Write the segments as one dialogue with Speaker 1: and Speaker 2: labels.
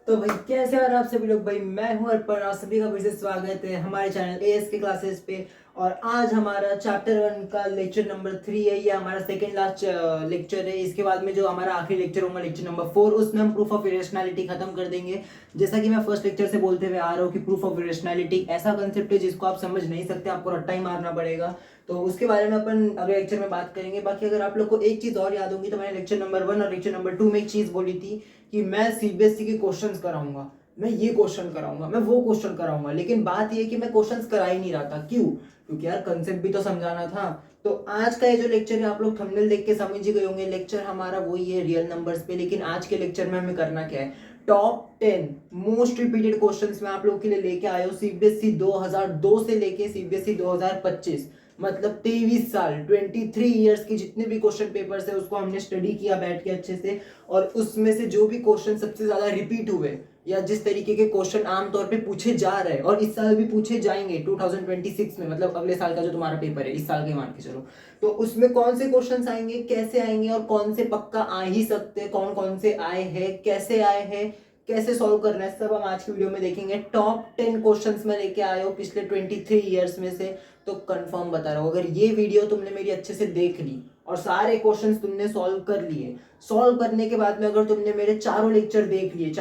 Speaker 1: तो भाई कैसे हैं आप सभी लोग। भाई मैं हूं अर्पण और सभी का फिर से स्वागत है हमारे चैनल एएस के क्लासेस पे। और आज हमारा चैप्टर 1 का लेक्चर नंबर 3 है। ये हमारा सेकंड लास्ट लेक्चर है। इसके बाद में जो हमारा आखिरी लेक्चर होगा लेक्चर नंबर 4, उसमें हम प्रूफ ऑफ इरेशनैलिटी खत्म कर देंगे। जैसा कि मैं फर्स्ट लेक्चर से बोलते हुए आ रहा हूँ कि प्रूफ ऑफ इरेशनैलिटी ऐसा कंसेप्ट है जिसको आप समझ नहीं सकते, आपको रट्टा ही मारना पड़ेगा। तो उसके बारे में अपन अगले लेक्चर में बात करेंगे। बाकी अगर आप लोग को एक चीज और याद होगी तो मैंने लेक्चर नंबर 1 और लेक्चर नंबर 2 में एक चीज बोली थी कि मैं सीबीएसई के क्वेश्चंस कराऊंगा, मैं ये क्वेश्चन कराऊंगा, मैं वो क्वेश्चन कराऊंगा। लेकिन बात ये कि मैं क्वेश्चंस करा ही नहीं रहा था। क्यों? क्योंकि यार कंसेप्ट भी तो समझाना था। तो आज का ये जो लेक्चर है आप लोग थंबनेल देख के समझ ही गए होंगे, लेक्चर हमारा वही है रियल नंबर्स पे। लेकिन आज के लेक्चर में हमें करना क्या है, टॉप 10 मोस्ट रिपीटेड क्वेश्चंस में आप लोग के लिए लेके आए हो सीबीएसई 2002 से लेके सीबीएसई 2025, मतलब 23 साल 23 ईयर्स के जितने भी क्वेश्चन पेपर्स है उसको हमने स्टडी किया बैठ के अच्छे से। और उसमें से जो भी क्वेश्चन सबसे ज्यादा रिपीट हुए या जिस तरीके के क्वेश्चन आमतौर पे पूछे जा रहे हैं और इस साल भी पूछे जाएंगे 2026 में, मतलब अगले साल का जो तुम्हारा पेपर है इस साल के मान के चलो, तो उसमें कौन से क्वेश्चंस आएंगे, कैसे आएंगे और कौन से पक्का आ ही सकते हैं, कौन कौन से आए हैं, कैसे आए हैं, कैसे सॉल्व करना है, सब हम आज की वीडियो में देखेंगे। टॉप 10 क्वेश्चंस में लेके आए हो पिछले 23 ईयर्स में से। तो कंफर्म बता रहा हूँ अगर ये वीडियो तुमने मेरी अच्छे से देख ली और सारे क्वेश्चंस तुमने सॉल्व कर लिए, सॉल्व करने के बाद में अगर तुमने मेरे चारों लेक्चर देख लिए,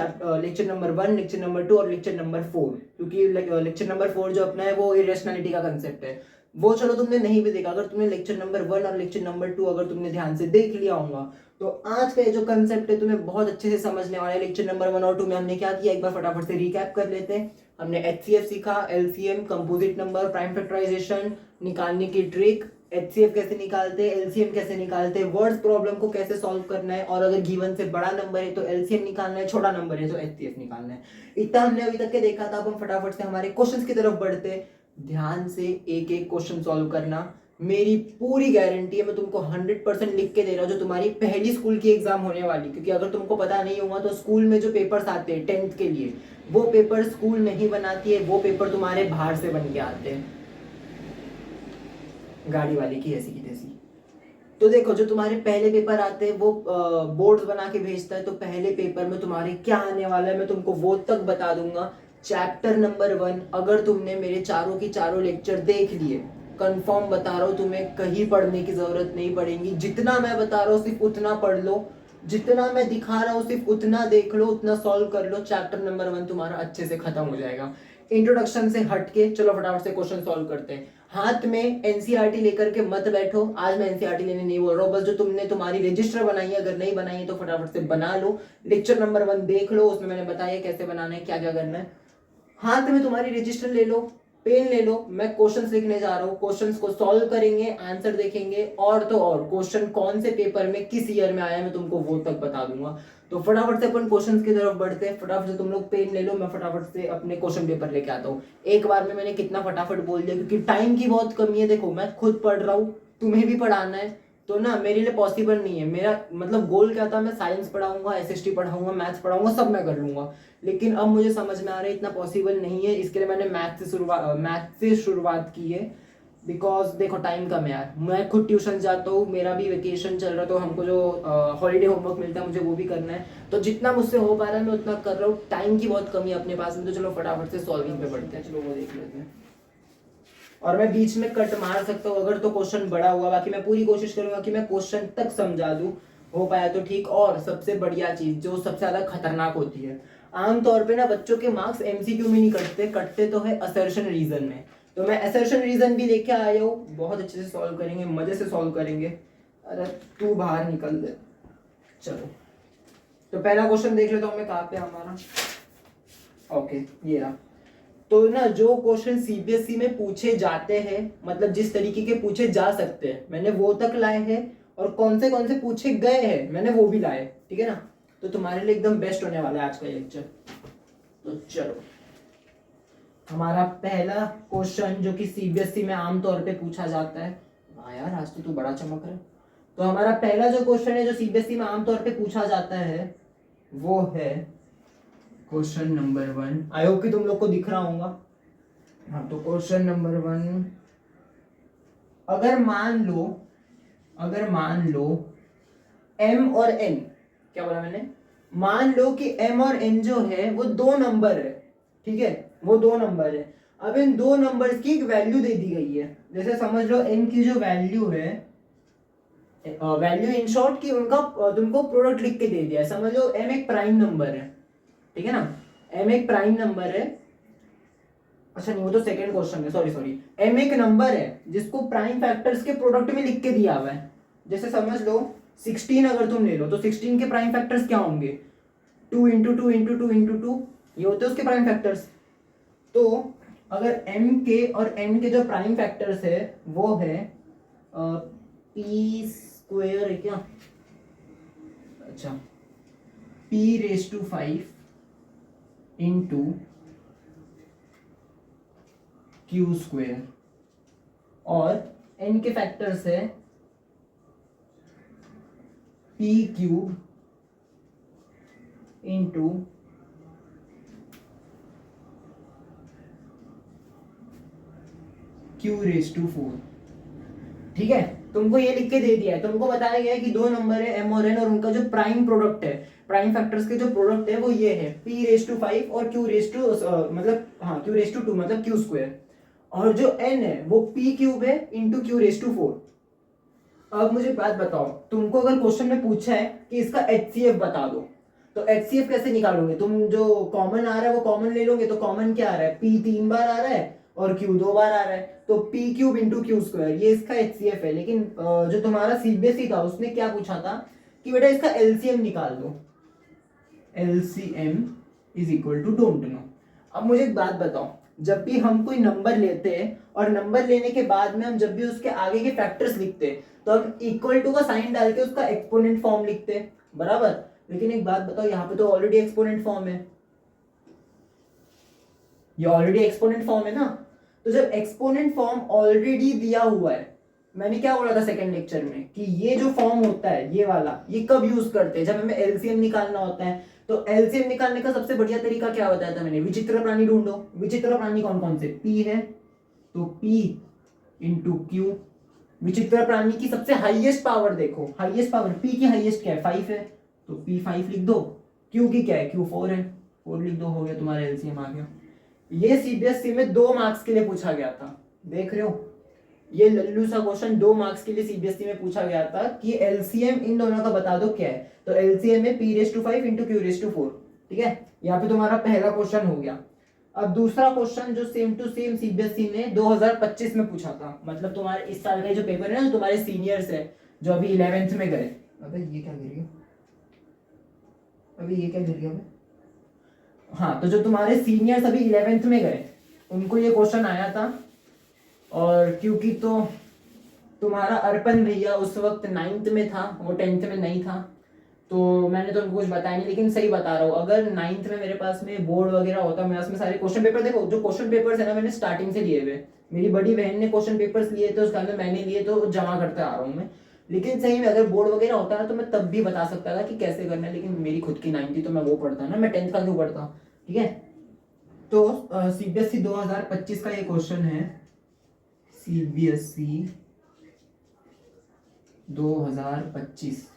Speaker 1: लेक्चर नंबर 1, लेक्चर नंबर 2 और लेक्चर नंबर 4, क्योंकि लेक्चर नंबर 4 जो अपना है वो इरेशनैलिटी का कंसेप्ट है, वो चलो तुमने नहीं भी देखा, अगर तुमने लेक्चर नंबर 1 और लेक्चर नंबर 2 अगर तुमने ध्यान से देख लिया होगा तो आज का ये जो कंसेप्ट है तुम्हें बहुत अच्छे से समझने वाला है। लेक्चर नंबर 1 और 2 में हमने क्या किया, एक बार फटाफट से रिकैप कर लेते हैं। हमने एचसीएफ सीखा, LCM, composite number, prime factorization निकालने की ट्रिक, एचसीएफ कैसे निकालते हैं, एलसीएम कैसे निकालते हैं, वर्ड्स प्रॉब्लम को कैसे सॉल्व करना है, और अगर गिवन से बड़ा नंबर है तो एलसीएम निकालना है, छोटा नंबर है तो एचसीएफ निकालना है। इतना हमने अभी तक के देखा था। अब हम फटाफट से हमारे क्वेश्चंस की तरफ बढ़ते हैं। ध्यान से एक एक क्वेश्चन सॉल्व करना, मेरी पूरी गारंटी है। मैं तुमको 100% लिख के दे रहा हूँ जो तुम्हारी पहली स्कूल की एग्जाम होने वाली, क्योंकि अगर तुमको पता नहीं होगा तो स्कूल में जो पेपर्स आते हैं 10th के लिए, वो पेपर स्कूल नहीं बनाती है, वो पेपर तुम्हारे बाहर से बन के आते हैं, गाड़ी वाले की ऐसी की तैसी। तो देखो जो तुम्हारे पहले पेपर आते हैं वो बोर्ड्स बना के भेजता है, तो पहले पेपर में तुम्हारे क्या आने वाला है मैं तुमको वो तक बता दूंगा। चैप्टर नंबर 1 अगर तुमने मेरे चारों की चारों लेक्चर देख लिए, कंफर्म बता रहा हूँ तुम्हें कहीं पढ़ने की जरूरत नहीं पड़ेगी। जितना मैं बता रहा हूँ सिर्फ उतना पढ़ लो, जितना मैं दिखा रहा हूँ सिर्फ उतना देख लो, उतना सॉल्व कर लो, चैप्टर नंबर 1 तुम्हारा अच्छे से खत्म हो जाएगा। इंट्रोडक्शन से हटके चलो फटाफट से क्वेश्चन सॉल्व करते हैं। हाथ में एनसीईआरटी लेकर के मत बैठो, आज मैं एनसीईआरटी लेने नहीं बोल रहा हूँ, बस जो तुमने तुम्हारी रजिस्टर बनाई है अगर नहीं बनाई है तो फटाफट से बना लो। लेक्चर नंबर 1 देख लो, उसमें मैंने बताया कैसे बनाना है, क्या क्या करना है। हाथ में तुम्हारी रजिस्टर ले लो, पेन ले लो, मैं क्वेश्चंस लिखने जा रहा हूँ, क्वेश्चंस को सॉल्व करेंगे, आंसर देखेंगे, और तो और क्वेश्चन कौन से पेपर में किस ईयर में आया मैं तुमको वो तक बता दूंगा। तो फटाफट से अपन क्वेश्चंस की तरफ बढ़ते हैं। फटाफट से तुम लोग पेन ले लो, मैं फटाफट से अपने क्वेश्चन पेपर लेके आता हूँ। एक बार में मैंने कितना फटाफट बोल दिया क्योंकि टाइम की बहुत कमी है। देखो मैं खुद पढ़ रहा हूँ, तुम्हें भी पढ़ाना है, तो ना मेरे लिए पॉसिबल नहीं है। मेरा मतलब गोल क्या था, मैं साइंस पढ़ाऊंगा, एसएसटी पढ़ाऊंगा, मैथ्स पढ़ाऊंगा, सब मैं कर लूंगा। लेकिन अब मुझे समझ में आ रहा है इतना पॉसिबल नहीं है, इसके लिए मैंने मैथ से शुरुआत की है। बिकॉज देखो टाइम कम है यार, मैं खुद ट्यूशन जाता हूँ, मेरा भी वेकेशन चल रहा है, तो हमको जो हॉलीडे होमवर्क मिलता है मुझे वो भी करना है। तो जितना मुझसे हो पा रहा है मैं उतना कर रहा हूँ, टाइम की बहुत कमी है अपने पास में। तो चलो फटाफट से सॉल्विंग पे बढ़ते हैं, चलो वो देख लेते हैं। और मैं बीच में कट मार सकता हूँ अगर तो क्वेश्चन बड़ा हुआ, बाकी मैं पूरी कोशिश करूंगा कि मैं क्वेश्चन तक समझा दूं, हो पाया तो ठीक। और सबसे बढ़िया चीज जो सबसे ज्यादा खतरनाक होती है, आमतौर पे ना बच्चों के मार्क्स एमसीक्यू में नहीं कटते, कटते तो है असर्शन रीजन में। तो मैं असर्शन रीजन भी लेके आया हूँ, बहुत अच्छे से सॉल्व करेंगे, मजे से सॉल्व करेंगे। अरे तू बाहर निकल दे। चलो तो पहला क्वेश्चन देख लेता हूँ मैं कहाँ पे हमारा। ओके ये रहा। तो ना जो क्वेश्चन सीबीएसई में पूछे जाते हैं, मतलब जिस तरीके के पूछे जा सकते हैं मैंने वो तक लाए हैं, और कौन से पूछे गए हैं मैंने वो भी लाए, ठीक है ना। तो तुम्हारे लिए एकदम बेस्ट होने वाला है आज का लेक्चर। तो चलो हमारा पहला क्वेश्चन जो कि सीबीएसई में आमतौर पे पूछा जाता है, हाँ यार आज तो तू बड़ा चमक रहा है। तो हमारा पहला जो क्वेश्चन है जो सीबीएसई में आमतौर पे पूछा जाता है वो है क्वेश्चन नंबर 1। आई होप कि तुम लोग को दिख रहा होगा। हाँ तो क्वेश्चन नंबर 1, अगर मान लो एम और एन, क्या बोला मैंने, मान लो कि m और n जो है वो दो नंबर है, ठीक है, वो दो नंबर है। अब इन दो नंबर्स की एक वैल्यू दे दी गई है, जैसे समझ लो n की जो वैल्यू है, वैल्यू इन शॉर्ट की उनका तुमको प्रोडक्ट लिख के दे दिया है। समझ लो m एक प्राइम नंबर है, ठीक है ना, m एक प्राइम नंबर है। अच्छा नहीं, वो तो सेकंड क्वेश्चन है, सॉरी सॉरी। m एक नंबर है जिसको प्राइम फैक्टर्स के प्रोडक्ट में लिख के दिया हुआ है। जैसे समझ लो 16 अगर तुम ले लो तो 16 के प्राइम फैक्टर्स क्या होंगे, 2 into two into two into two, ये होते हैं उसके प्राइम फैक्टर्स। तो अगर m के और n के जो प्राइम फैक्टर्स है वो है p स्क्वायर है क्या, अच्छा p raise to 5 into q square, और n के फैक्टर्स है p cube into q raise to 4। ठीक है, तुमको ये लिख के दे दिया है, तुमको बताया गया है कि दो नंबर है m और n और उनका जो प्राइम प्रोडक्ट है, प्राइम फैक्टर्स के जो प्रोडक्ट है वो ये है p रेज टू 5 और q रेज टू मतलब हाँ q रेज टू 2 मतलब q स्क्वायर, और जो n है वो p क्यूब है इंटू q रेज टू 4। अब मुझे बात बताओ, तुमको अगर क्वेश्चन में पूछा है कि इसका HCF बता दो, तो HCF कैसे निकालोगे, तुम जो कॉमन आ रहा है वो कॉमन ले लोगे, तो कॉमन क्या आ रहा है, p 3 बार आ रहा है और q 2 बार आ रहा है, तो p cube into q square, ये इसका HCF है। लेकिन जो तुम्हारा CBSE था उसने क्या पूछा था कि बेटा इसका LCM निकाल दो, LCM is equal to don't know. अब मुझे एक बात बताओ, जब भी हम कोई नंबर लेते हैं और नंबर लेने के बाद में हम जब भी उसके आगे के फैक्टर्स लिखते हैं तो हम इक्वल टू का साइन डाल के उसका एक्सपोनेंट फॉर्म लिखते हैं, बराबर। लेकिन एक बात बताओ, यहाँ पे तो ऑलरेडी एक्सपोनेंट फॉर्म है, ये ऑलरेडी एक्सपोनेंट फॉर्म है ना। तो जब एक्सपोनेंट फॉर्म ऑलरेडी दिया हुआ है, मैंने क्या बोला था सेकंड लेक्चर में कि ये जो फॉर्म होता है ये वाला, ये कब यूज करते हैं, जब हमें एलसीएम निकालना होता है। तो एलसीएम निकालने का सबसे बढ़िया तरीका क्या बताया था मैंने, विचित्र प्राणी ढूंढो। विचित्र प्राणी कौन कौन से, p है तो p इंटू क्यू। विचित्र प्राणी की सबसे हाईएस्ट पावर देखो, हाईएस्ट पावर p की हाईएस्ट क्या है, 5 है, तो p 5 लिख दो। q की क्या है, q 4 है, 4 लिख दो, हो गया तुम्हारा एलसीएम आ गया। ये सीबीएसई में 2 मार्क्स के लिए पूछा गया था, देख रहे हो, ये लल्लू सा क्वेश्चन 2 मार्क्स के लिए सीबीएसई में पूछा गया था कि एलसीएम इन दोनों का बता दो क्या है। तो एलसीएम है p raise to 5 into q raise to 4, ठीक है। यहाँ पे तुम्हारा पहला क्वेश्चन हो गया। अब दूसरा क्वेश्चन जो सेम टू सेम सीबीएसई ने 2025 में पूछा था, मतलब तुम्हारे इस साल का जो पेपर है ना, तुम्हारे सीनियर्स है जो अभी 11th में गए। अबे ये क्या गिर गया, अभी ये क्या गिर गया, हाँ, तो जो तुम्हारे सीनियर्स अभी 11th में गए उनको ये क्वेश्चन आया था। और क्योंकि तो तुम्हारा अर्पण भैया उस वक्त 9th में था, वो 10th में नहीं था, तो मैंने तो उनको कुछ बताया नहीं। लेकिन सही बता रहा हूँ, अगर 9th में मेरे पास में बोर्ड वगैरह होता, मैं उसमें सारे क्वेश्चन पेपर, देखो जो क्वेश्चन पेपर्स है ना मैंने स्टार्टिंग से लिए हुए, मेरी बड़ी बहन ने क्वेश्चन पेपर्स लिए थे उसके अंदर, मैंने लिए तो जमा करते आ रहा हूँ मैं। लेकिन सही में अगर बोर्ड वगैरह होता ना तो मैं तब भी बता सकता था कि कैसे करना है, लेकिन मेरी खुद की 9th थी तो मैं वो पढ़ता ना, मैं 10th का क्यों पढ़ता, ठीक है। तो सीबीएसई 2025 का ये क्वेश्चन है, सीबीएसई 2025,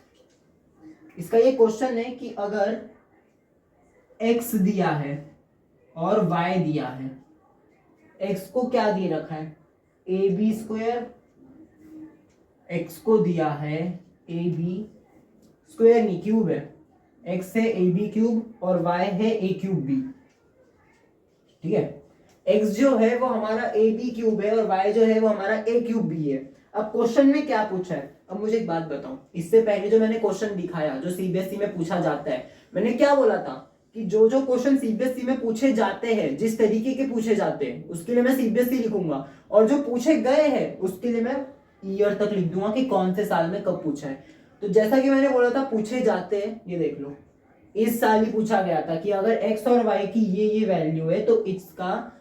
Speaker 1: इसका ये क्वेश्चन है कि अगर x दिया है और y दिया है, x को क्या दिए रखा है, ए बी स्क्वायर, x को दिया है ए बी स्क्वायर नहीं क्यूब है, x है ए बी क्यूब और y है ए क्यूब बी, ठीक है। x जो है वो हमारा ए बी क्यूब है और y जो है वो हमारा ए क्यूब बी है। अब क्वेश्चन में क्या पूछा है, अब मुझे एक बात बताओ, इससे पहले जो मैंने क्वेश्चन दिखाया जो सीबीएसई में पूछा जाता है, मैंने क्या बोला था कि जो जो क्वेश्चन सीबीएसई में पूछे जाते हैं, जिस तरीके के पूछे जाते हैं उसके लिए मैं सीबीएसई लिखूंगा, और जो पूछे गए हैं उसके लिए मैं ईयर तक लिख दूंगा कि कौन से साल में कब पूछा है। तो जैसा कि मैंने बोला था पूछे जाते हैं, ये देख लो, इस साल ही पूछा गया था कि अगर x और y की ये वैल्यू है तो इसका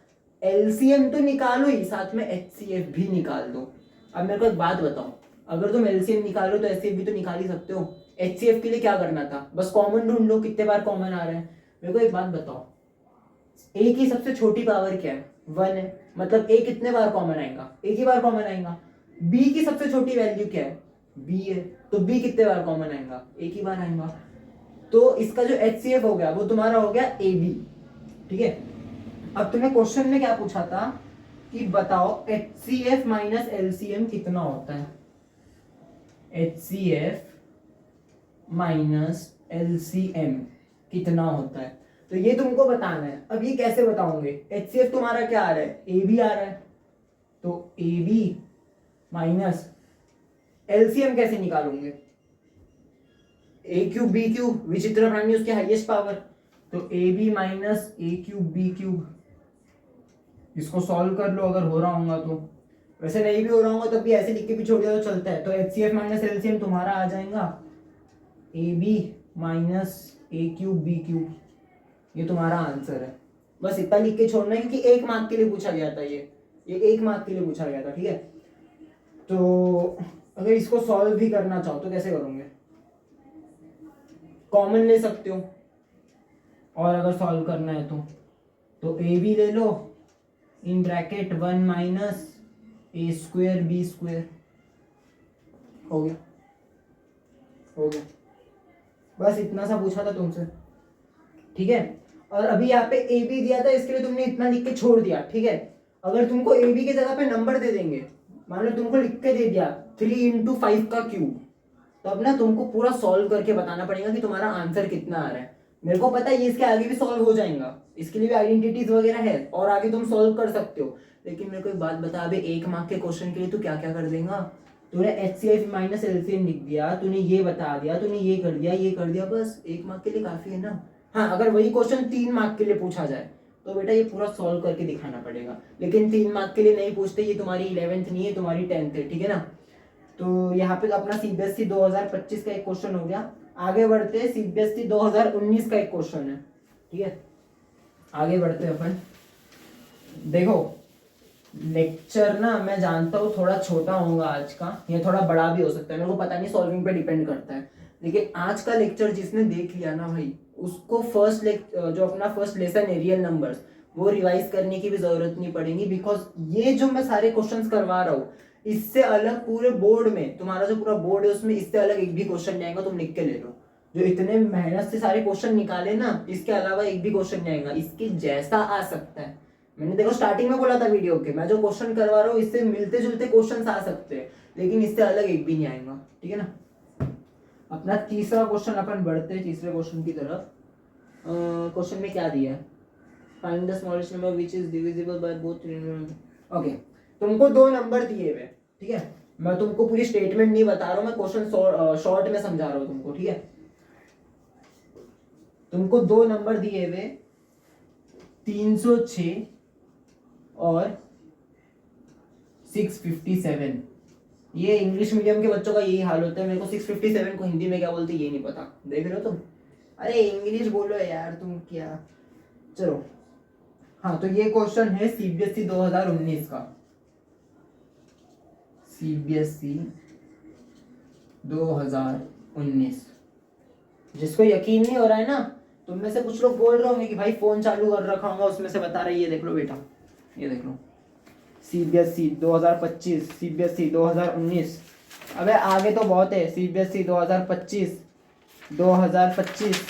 Speaker 1: एलसीएम तो निकालो ही, साथ में एचसीएफ भी निकाल दो। अब मेरे को एक बात बताओ, अगर तुम एलसीएम निकालो तो एचसीएफ भी तो निकाल ही सकते हो। एचसीएफ के लिए क्या करना था, बस कॉमन ढूंढ लो, कितने बार कॉमन आ रहा है। मेरे को एक बात बताओ, a की सबसे छोटी पावर क्या है, 1 है, मतलब a कितने बार कॉमन आएगा, एक ही बार कॉमन आएगा। b की सबसे छोटी वैल्यू क्या है, b है, तो b कितने बार कॉमन आएगा, एक ही बार आएगा। तो इसका जो HCF हो गया वो तुम्हारा हो गया AB, ठीक है। अब तुम्हें क्वेश्चन में क्या पूछा था कि बताओ HCF माइनस LCM कितना होता है, HCF माइनस LCM कितना होता है, तो ये तुमको बताना है। अब ये कैसे बताओगे, HCF तुम्हारा क्या आ रहा है, AB आ रहा है, तो AB माइनस LCM कैसे निकालोगे, A क्यूब B क्यूब, विचित्र प्राणी उसके हाईएस्ट पावर, तो AB minus A cube B cube. इसको सॉल्व कर लो अगर हो रहा होगा तो, वैसे नहीं भी हो रहा होगा तब भी ऐसे लिख के भी छोड़ दिया तो चलता है। तो HCF माइनस LCM तुम्हारा आ जाएगा AB minus A cube B cube, ये तुम्हारा आंसर है। बस इतना लिख के छोड़ना है क्योंकि 1 मार्क के लिए पूछा गया था, ये 1 मार्क के लिए पूछा गया था, ठीक है। तो अगर इसको सॉल्व भी करना चाहो तो कैसे करोगे, कॉमन ले सकते हो, और अगर सॉल्व करना है तो AB ले लो in bracket 1 minus A square B square, हो गया, हो गया। बस इतना सा पूछा था तुमसे, ठीक है। और अभी यहाँ पे AB दिया था, इसके लिए तुमने इतना लिख के छोड़ दिया, ठीक है। अगर तुमको AB की जगह पे नंबर दे देंगे, मान लो तुमको लिख के दे दिया 3 × 5 का क्यूब, तो अब ना तुमको पूरा सॉल्व करके बताना पड़ेगा कि तुम्हारा आंसर कितना आ रहा है। मेरे को पता है ये इसके आगे भी सॉल्व हो जाएगा, इसके लिए भी आइडेंटिटीज वगैरह है और आगे तुम सॉल्व कर सकते हो। लेकिन मेरे को एक बात बता, अभी 1 मार्क के क्वेश्चन के लिए तू क्या क्या कर देगा, तूने HCF माइनस LCM लिख दिया, तूने ये बता दिया, तूने ये कर दिया, ये कर दिया, बस 1 मार्क के लिए काफी है ना। हाँ, अगर वही क्वेश्चन 3 मार्क के लिए पूछा जाए तो बेटा ये पूरा सॉल्व करके दिखाना पड़ेगा, लेकिन 3 मार्क के लिए नहीं पूछते, ये तुम्हारी 11th नहीं है, तुम्हारी 10th है, ठीक है ना। तो यहाँ पे अपना CBSE 2025 का एक क्वेश्चन हो गया। आगे बढ़ते हैं, CBSE 2019 का एक क्वेश्चन है, ठीक है। आगे बढ़ते हैं अपन। देखो लेक्चर ना मैं जानता हूँ थोड़ा छोटा होगा आज का, या थोड़ा बड़ा भी हो सकता है, मेरे को पता नहीं, सॉल्विंग पे डिपेंड करता है। लेकिन आज का लेक्चर जिसने देख लिया ना भाई, उसको जो अपना फर्स्ट लेसन है रियल नंबर्स, वो रिवाइज करने की भी जरूरत नहीं पड़ेगी, बिकॉज ये जो मैं सारे क्वेश्चंस करवा रहा हूँ इससे अलग पूरे बोर्ड में, तुम्हारा जो पूरा बोर्ड है उसमें इससे अलग एक भी क्वेश्चन नहीं आएगा, तुम लिख के ले लो। जो इतने मेहनत से सारे क्वेश्चन निकाले ना, इसके अलावा एक भी क्वेश्चन नहीं आएगा, इसके जैसा आ सकता है। मैंने देखो स्टार्टिंग में बोला था वीडियो के, मैं जो क्वेश्चन करवा रहा हूँ इससे मिलते जुलते क्वेश्चन आ सकते हैं, लेकिन इससे अलग एक भी नहीं आएगा, ठीक है ना। अपना तीसरा क्वेश्चन अपन बढ़ते हैं तीसरे क्वेश्चन की तरफ। क्वेश्चन में क्या दिया है, find the smallest number which is divisible by both. Okay, तुमको 2 नंबर दिए हुए, ठीक है। मैं तुमको पूरी स्टेटमेंट नहीं बता रहा हूँ, मैं क्वेश्चन शॉर्ट में समझा रहा हूँ तुमको, ठीक है। तुमको 2 नंबर दिए हुए 306 और 657। ये इंग्लिश मीडियम के बच्चों का यही हाल होता है, मेरे को 657 को हिंदी में क्या बोलते ये नहीं पता, देख रहे हो तुम। अरे इंग्लिश बोलो यार तुम, क्या। चलो हाँ, तो ये क्वेश्चन है CBSE 2019 का, CBSE 2019। जिसको यकीन नहीं हो रहा है ना, तुम में से कुछ लोग बोल रहे होंगे कि भाई फोन चालू कर रखा होगा उसमें से बता रही है, देख लो बेटा, ये देख लो CBSE 2025, CBSE 2019। अबे आगे तो बहुत है, CBSE 2025, 2025,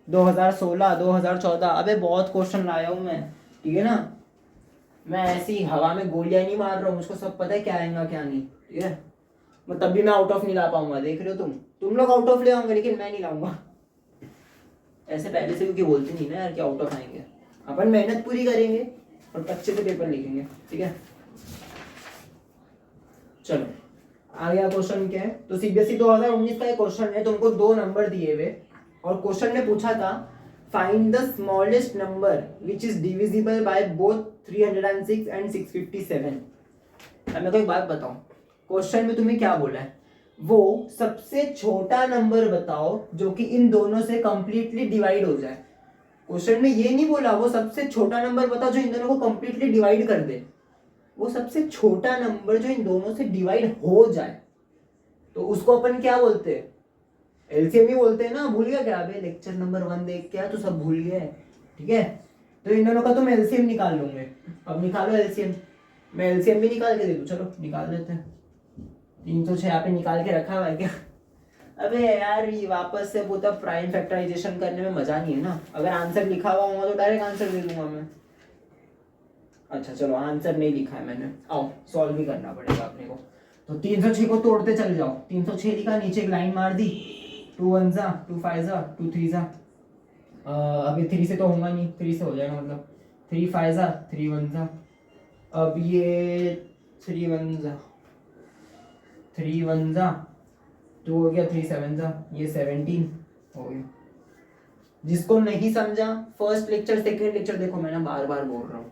Speaker 1: 2016, 2014, अबे बहुत क्वेश्चन लाया हूँ मैं, ठीक है ना। मैं ऐसी हवा में गोलियां नहीं मार रहा हूँ, मुझको सब पता है क्या आएगा क्या नहीं, ठीक है। मैं तब भी मैं आउट ऑफ नहीं ला पाऊंगा, देख रहे हो तुम लोग आउट ऑफ ले आओगे लेकिन मैं नहीं लाऊंगा। ऐसे पहले से क्योंकि बोलते नहीं ना यार कि आउट ऑफ आएंगे, अपन मेहनत पूरी करेंगे और अच्छे से पेपर लिखेंगे, ठीक है। चलो आगे क्वेश्चन क्या है, तो CBSE 2019 का एक क्वेश्चन है, तुमको 2 नंबर दिए हुए और क्वेश्चन ने पूछा था find the smallest number which is divisible by both 306 and 657। अब मैं कोई बात बताऊं, क्वेश्चन में तुम्हें क्या बोला है, वो सबसे छोटा नंबर बताओ जो कि इन दोनों से कंप्लीटली डिवाइड हो जाए। क्वेश्चन में ये नहीं बोला वो सबसे छोटा नंबर बताओ जो इन दोनों को कंप्लीटली डिवाइड कर दे, वो सबसे छोटा नंबर जो इन दोनों से डिवाइड हो जाए, तो उसको अपन क्या बोलते हैं, LCM ही बोलते हैं ना। भूल गया क्या, अबे लेक्चर नंबर 1 देख के तो सब भूल गए, ठीक है। तो इन दोनों का तुम LCM निकाल लोगे, अब निकालो LCM। मैं LCM भी निकाल के दे दूं, चलो निकाल देते हैं। 306 यहाँ पे निकाल के रखा हुआ है क्या, अबे यार ये वापस से वो तब प्राइम फैक्टराइजेशन करने में मजा नहीं है ना। अगर आंसर लिखा हुआ होगा तो डायरेक्ट आंसर दे दूंगा मैं। अच्छा चलो आंसर नहीं लिखा है मैंने, आओ सॉल्व भी करना पड़ेगा अपने को। तो 306 को तोड़ते चल जाओ। 306 लिखा, नीचे एक लाइन मार दी। 2 1 जा, 2 5 जा, 2 3 जा। अभी 3 से तो होगा नहीं, 3 से हो जाएगा मतलब। 3 5 जा, 3 1 जा। अब ये 3 1 जा, 3 1 जा, 2 हो गया, 3 7 जा, ये 17 हो गया। जिसको नहीं समझा फर्स्ट लेक्चर सेकेंड लेक्चर देखो, मैं ना बार बार बोल रहा हूँ,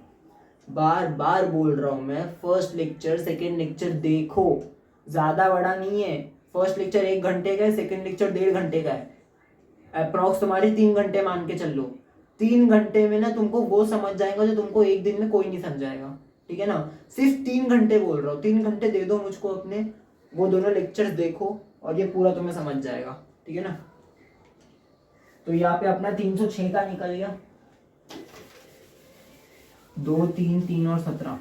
Speaker 1: बार बार बोल रहा हूँ मैं, फर्स्ट लेक्चर सेकेंड लेक्चर देखो, ज्यादा बड़ा नहीं है। फर्स्ट लेक्चर 1 घंटे का है, सेकेंड लेक्चर 1.5 घंटे का है। अप्रॉक्स तुम्हारे 3 घंटे मान के चल लो। 3 घंटे में ना तुमको वो समझ जाएगा जो तुमको एक दिन में कोई नहीं समझाएगा, ठीक है ना। सिर्फ 3 घंटे बोल रहा हूँ, 3 घंटे दे दो मुझको अपने, वो दोनों लेक्चर्स देखो और ये पूरा तुम्हें समझ जाएगा, ठीक है ना। तो यहाँ पे अपना 306 का निकल गया, 2 3 3 और 17।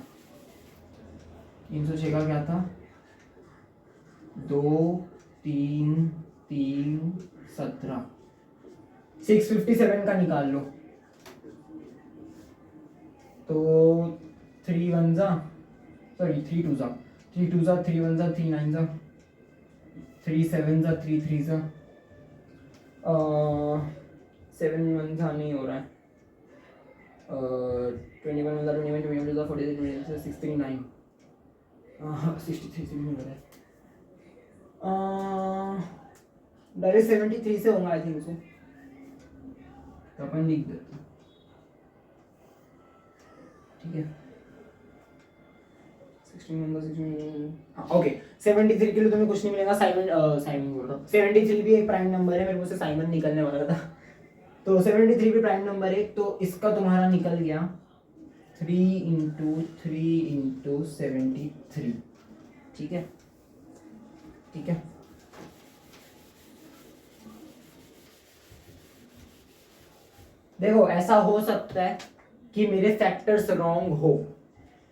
Speaker 1: 306 का क्या था, 2 3 3 17। 657 का निकाल लो। तो 3 1 जा, सॉरी 3 2 जा, 3 2 जा, 3 1 जा, 3 9 जा, 3 7 जा, 3 3 जा, 7 1 जा नहीं हो रहा है। 21 1 जा, 21 21 2 जा, 46 26 69, 63 से भी नहीं हो रहा है। डायरेक्ट 73 से होगा आई थिंक सो, तो अपन लिख देते हैं, ठीक है। 16 ओके। 73 के लिए तुम्हें कुछ नहीं मिलेगा, साइमन बोल रहा हूँ, 73 भी एक प्राइम नंबर है, मेरे मुझसे साइमन निकलने वाला था। तो 73 भी प्राइम नंबर है, तो इसका तुम्हारा निकल गया 3 × 3 × 73, ठीक है, ठीक है। देखो ऐसा हो सकता है कि मेरे फैक्टर्स रॉन्ग हो,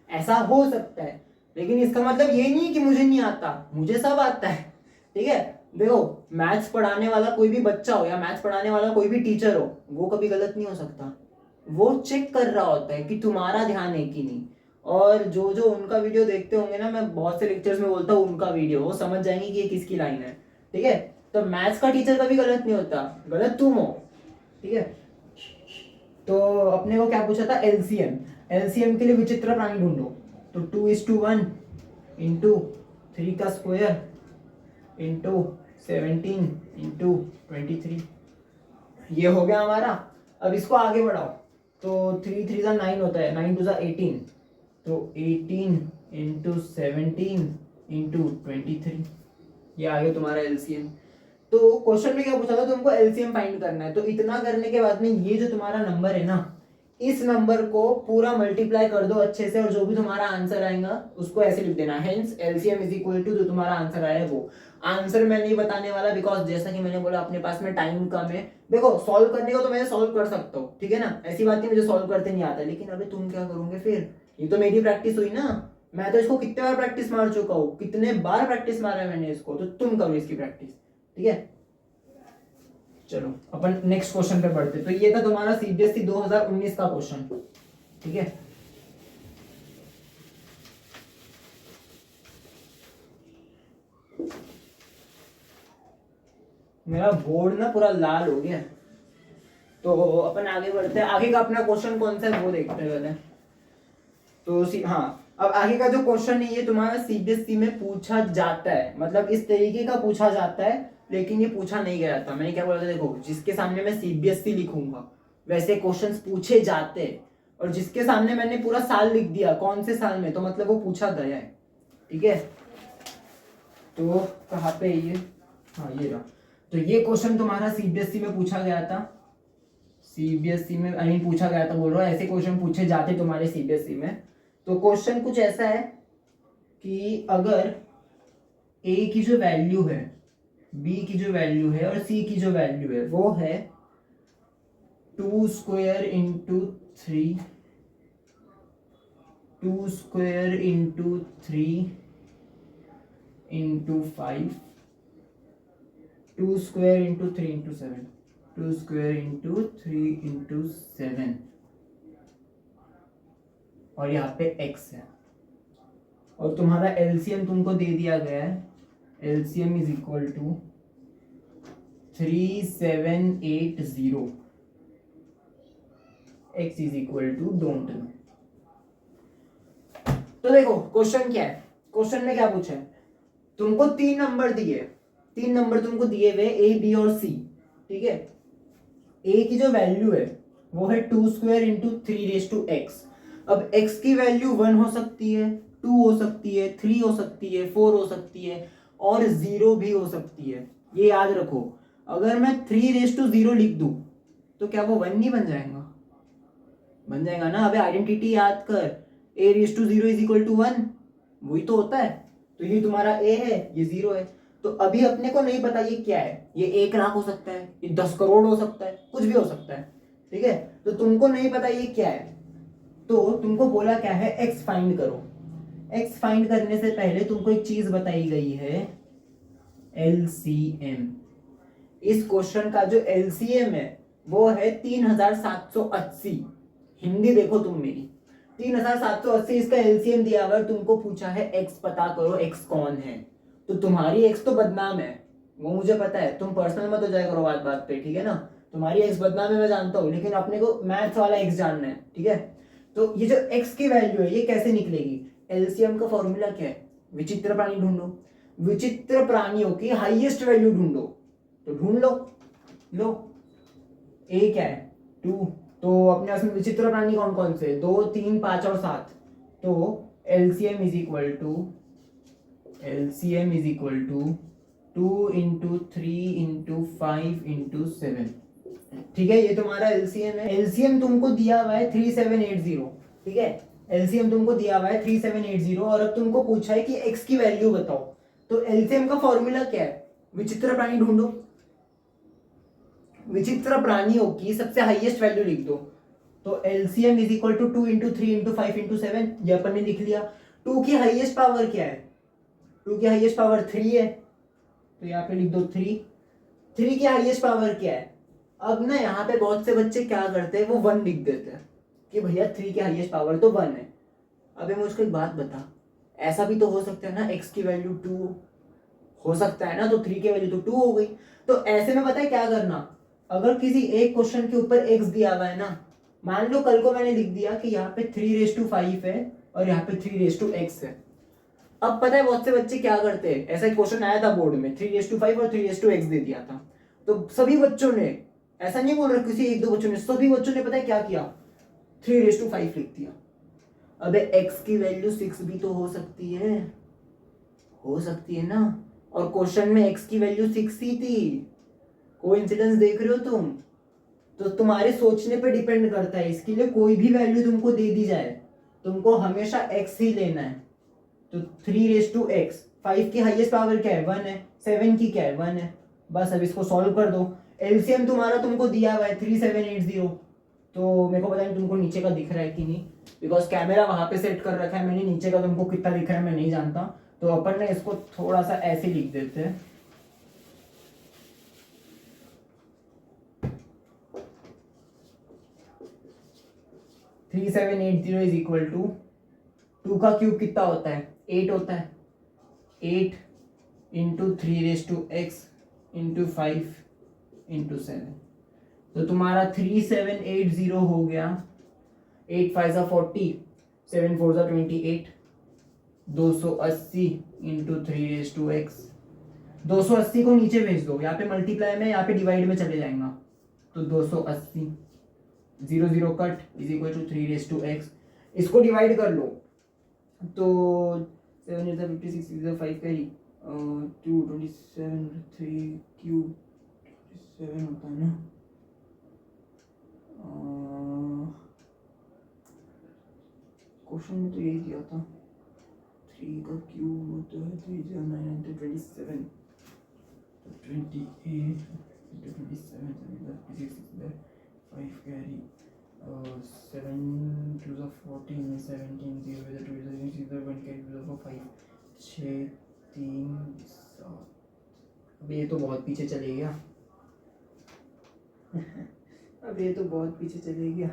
Speaker 1: ऐसा हो सकता है, लेकिन इसका मतलब ये नहीं है कि मुझे नहीं आता, मुझे सब आता है, ठीक है। देखो मैथ्स पढ़ाने वाला कोई भी बच्चा हो या मैथ्स पढ़ाने वाला कोई भी टीचर हो, वो कभी गलत नहीं हो सकता। वो चेक कर रहा होता है कि तुम्हारा ध्यान है कि नहीं। और जो जो उनका वीडियो देखते होंगे ना, मैं बहुत से लेक्चर्स में बोलता हूँ उनका वीडियो, वो समझ जाएंगे कि ये किसकी लाइन है, ठीक है। तो मैथ्स का टीचर कभी गलत नहीं होता, गलत तुम हो, ठीक है। तो अपने को क्या पूछा था, एलसीएम। एलसीएम के लिए विचित्र प्राणी ढूंढो, तो 2:1 इंटू 3 का स्क्वायर इंटू 17 इंटू 23, ये हो गया हमारा। अब इसको आगे बढ़ाओ, तो 3 3 जा 9 होता है, 9 2 जा 18, तो 18 इंटू 17 इंटू 23, ये आ गया तुम्हारा एलसीएम। तो क्वेश्चन में क्या पूछा था, तुमको एलसीएम फाइंड करना है। तो इतना करने के बाद में ये जो तुम्हारा नंबर है ना, इस नंबर को पूरा मल्टीप्लाई कर दो अच्छे से, और जो भी तुम्हारा आंसर आएगा उसको ऐसे लिख देना, hence LCM is equal to जो तुम्हारा आंसर आया है वो। आंसर मैं नहीं बताने वाला, बिकॉज जैसा कि मैंने बोला अपने पास में टाइम कम है। देखो सॉल्व करने को तो मैं सॉल्व कर सकता हूँ, ठीक है ना, ऐसी बात नहीं मुझे सॉल्व करते नहीं आता, लेकिन अभी तुम क्या करोगे फिर, ये तो मेरी प्रैक्टिस हुई ना। मैं तो इसको कितने बार प्रैक्टिस मार चुका हूँ, कितने बार प्रैक्टिस मारा है मैंने इसको, तो तुम करो इसकी प्रैक्टिस, ठीक है। चलो अपन नेक्स्ट क्वेश्चन पे बढ़ते। तो ये था तुम्हारा सीबीएसई 2019 का क्वेश्चन, ठीक है। मेरा बोर्ड ना पूरा लाल हो गया, तो अपन आगे बढ़ते हैं। आगे का अपना क्वेश्चन कौन सा है वो देखते हैं पहले। तो हाँ, अब आगे का जो क्वेश्चन है ये तुम्हारा सीबीएसई में पूछा जाता है, मतलब इस तरीके का पूछा जाता है, लेकिन ये पूछा नहीं गया था। मैंने क्या बोला था, देखो जिसके सामने मैं सीबीएसई लिखूंगा वैसे क्वेश्चंस पूछे जाते हैं, और जिसके सामने मैंने पूरा साल लिख दिया कौन से साल में, तो मतलब वो पूछा गया है, ठीक है। तो कहाँ पे ये, हाँ ये रहा। तो ये क्वेश्चन तुम्हारा सीबीएसई में पूछा गया था, सीबीएसई में आई मीन पूछा गया था बोल रहा हूँ, ऐसे क्वेश्चन पूछे जाते तुम्हारे सीबीएसई में। तो क्वेश्चन कुछ ऐसा है कि अगर ए की जो वैल्यू है, बी की जो वैल्यू है और सी की जो वैल्यू है वो है 2 square into 3, 2 square into 3 into 5, 2 square into 3 into 7, 2 square into 3 into 7, और यहाँ पे x है, और तुम्हारा एलसीएम तुमको दे दिया गया है, LCM is equal to 3780, x is equal to don't know. तो देखो क्वेश्चन क्या है, क्वेश्चन में क्या पूछा है, तुमको 3 नंबर दिए, 3 नंबर तुमको दिए हुए ए बी और सी, ठीक है। ए की जो वैल्यू है वो है 2 square into 3 raise to x. अब x की वैल्यू 1 हो सकती है, 2 हो सकती है, 3 हो सकती है, 4 हो सकती है, और 0 भी हो सकती है। ये याद रखो, अगर मैं 3 रेज टू 0 लिख दूं तो क्या वो 1 नहीं बन जाएगा? बन जाएगा ना। अबे आइडेंटिटी याद कर, a raise to 0 is equal to 1, वही तो होता है। तो ये तुम्हारा a है, ये 0 है। तो अभी अपने को नहीं पता ये क्या है, ये 1 लाख हो सकता है, ये 10 करोड़ हो सकता है, कुछ भी हो सकता है, ठीक है। तो तुमको नहीं पता ये क्या है, तो तुमको बोला क्या है, x फाइंड करो। x फाइंड करने से पहले तुमको एक चीज बताई गई है, LCM। इस क्वेश्चन का जो LCM है वो है 3780। हिंदी देखो तुम मेरी, 3780 इसका LCM दिया हुआ है। तुमको पूछा है x पता करो, x कौन है। तो तुम्हारी x तो बदनाम है, वो मुझे पता है, तुम पर्सनल मत हो जाया करो बात बात पे, ठीक है ना। तुम्हारी x बदनाम है मैं जानता हूँ, लेकिन अपने को मैथ्स वाला x जानना है, ठीक है। तो ये जो x की वैल्यू है ये कैसे निकलेगी, LCM का फॉर्मूला क्या है, विचित्र प्राणी ढूंढो, विचित्र प्राणियों की हाईएस्ट वैल्यू ढूंढो। तो ढूंढ लो, लो ए क्या है 2, तो अपने पास में विचित्र प्राणी कौन कौन से, 2 3 5 और 7। तो LCM is equal to, LCM is equal to 2 into 3 into 5 into 7, ठीक है। ये तुम्हारा LCM है। LCM तुमको दिया हुआ है 3780, ठीक है। LCM तुमको दिया हुआ है 3780, और अब तुमको पूछा है कि x की वैल्यू बताओ। तो LCM का फॉर्मूला क्या है, विचित्र प्राणी ढूंढो, विचित्र प्राणियों की सबसे हाईएस्ट वैल्यू लिख दो। तो LCM is equal to 2 into 3 into 5 into 7, ये अपन ने लिख लिया। 2 की हाईएस्ट पावर क्या है, 2 की हाईएस्ट पावर 3 है, तो यहाँ पे लिख दो 3। 3 की हाईएस्ट पावर क्या है, अब ना यहाँ पे बहुत से बच्चे क्या करते हैं, वो 1 लिख देते हैं कि भैया 3 की हाईएस्ट पावर तो 1 है। अबे मुझको एक बात बता, ऐसा भी तो हो सकता है ना, x की वैल्यू 2 हो सकता है ना, तो 3 की वैल्यू तो 2 हो गई। तो ऐसे में पता है क्या करना, अगर किसी एक क्वेश्चन के ऊपर x दिया हुआ है ना, मान लो कल को मैंने लिख दिया कि यहाँ पे 3 रेज टू 5 है और यहाँ पे 3 रेज टू x है। अब पता है बहुत से बच्चे क्या करते हैं, ऐसा एक क्वेश्चन आया था बोर्ड में, 3 रेज टू 5 और 3 रेज टू x दे दिया था। तो सभी बच्चों ने, ऐसा नहीं बोल रहा किसी एक दो बच्चों ने, सभी बच्चों ने पता है क्या किया, 3 रेज टू 5 लिख दिया। अबे x की वैल्यू 6 भी तो हो सकती है, हो सकती है ना। और क्वेश्चन में x की वैल्यू 6 ही थी, कोइंसिडेंस देख रहे हो तुम। तो तुम्हारे सोचने पे डिपेंड करता है, इसके लिए कोई भी वैल्यू तुमको दे दी जाए तुमको हमेशा x ही लेना है। तो 3 रेज टू x, 5 की हाईएस्ट पावर क्या है 1 है, 7 की क्या है 1 है, बस अब इसको सॉल्व कर दो। LCM तुम्हारा तुमको दिया हुआ है 3780, तो मेरे को पता नहीं तुमको नीचे का दिख रहा है कि नहीं, बिकॉज कैमरा वहां पे सेट कर रखा है मैंने, नीचे का तुमको कितना दिख रहा है मैं नहीं जानता। तो अपन ने इसको थोड़ा सा ऐसे लिख देते हैं, three seven eight zero is equal to 2 का क्यूब कितना होता है 8 होता है, 8 into 3 raise to x into 5 into 7। तो तुम्हारा 3780 हो गया, 8 5 40, 7 4 28, 280 इंटू 3 रेज टू x। 280 को नीचे भेज दो, यहाँ पे मल्टीप्लाई में, यहाँ पे डिवाइड में चले जाएगा, तो 280, 0 0 cut is equal to 3 raise to x। इसको डिवाइड कर लो, तो 7 is 56 is 5 कैरी, 2 27 3 क्यूब 7 होता है ना, क्वेश्चन में तो यही दिया था, 3 का क्यूब होता है 3 0 9 into 27, 28 into 27 5 कैरी, 7 2 14 17 0 2 0 1 कैरी 5 6 3 7 अब ये तो बहुत पीछे चले गया अब ये तो बहुत पीछे चले गया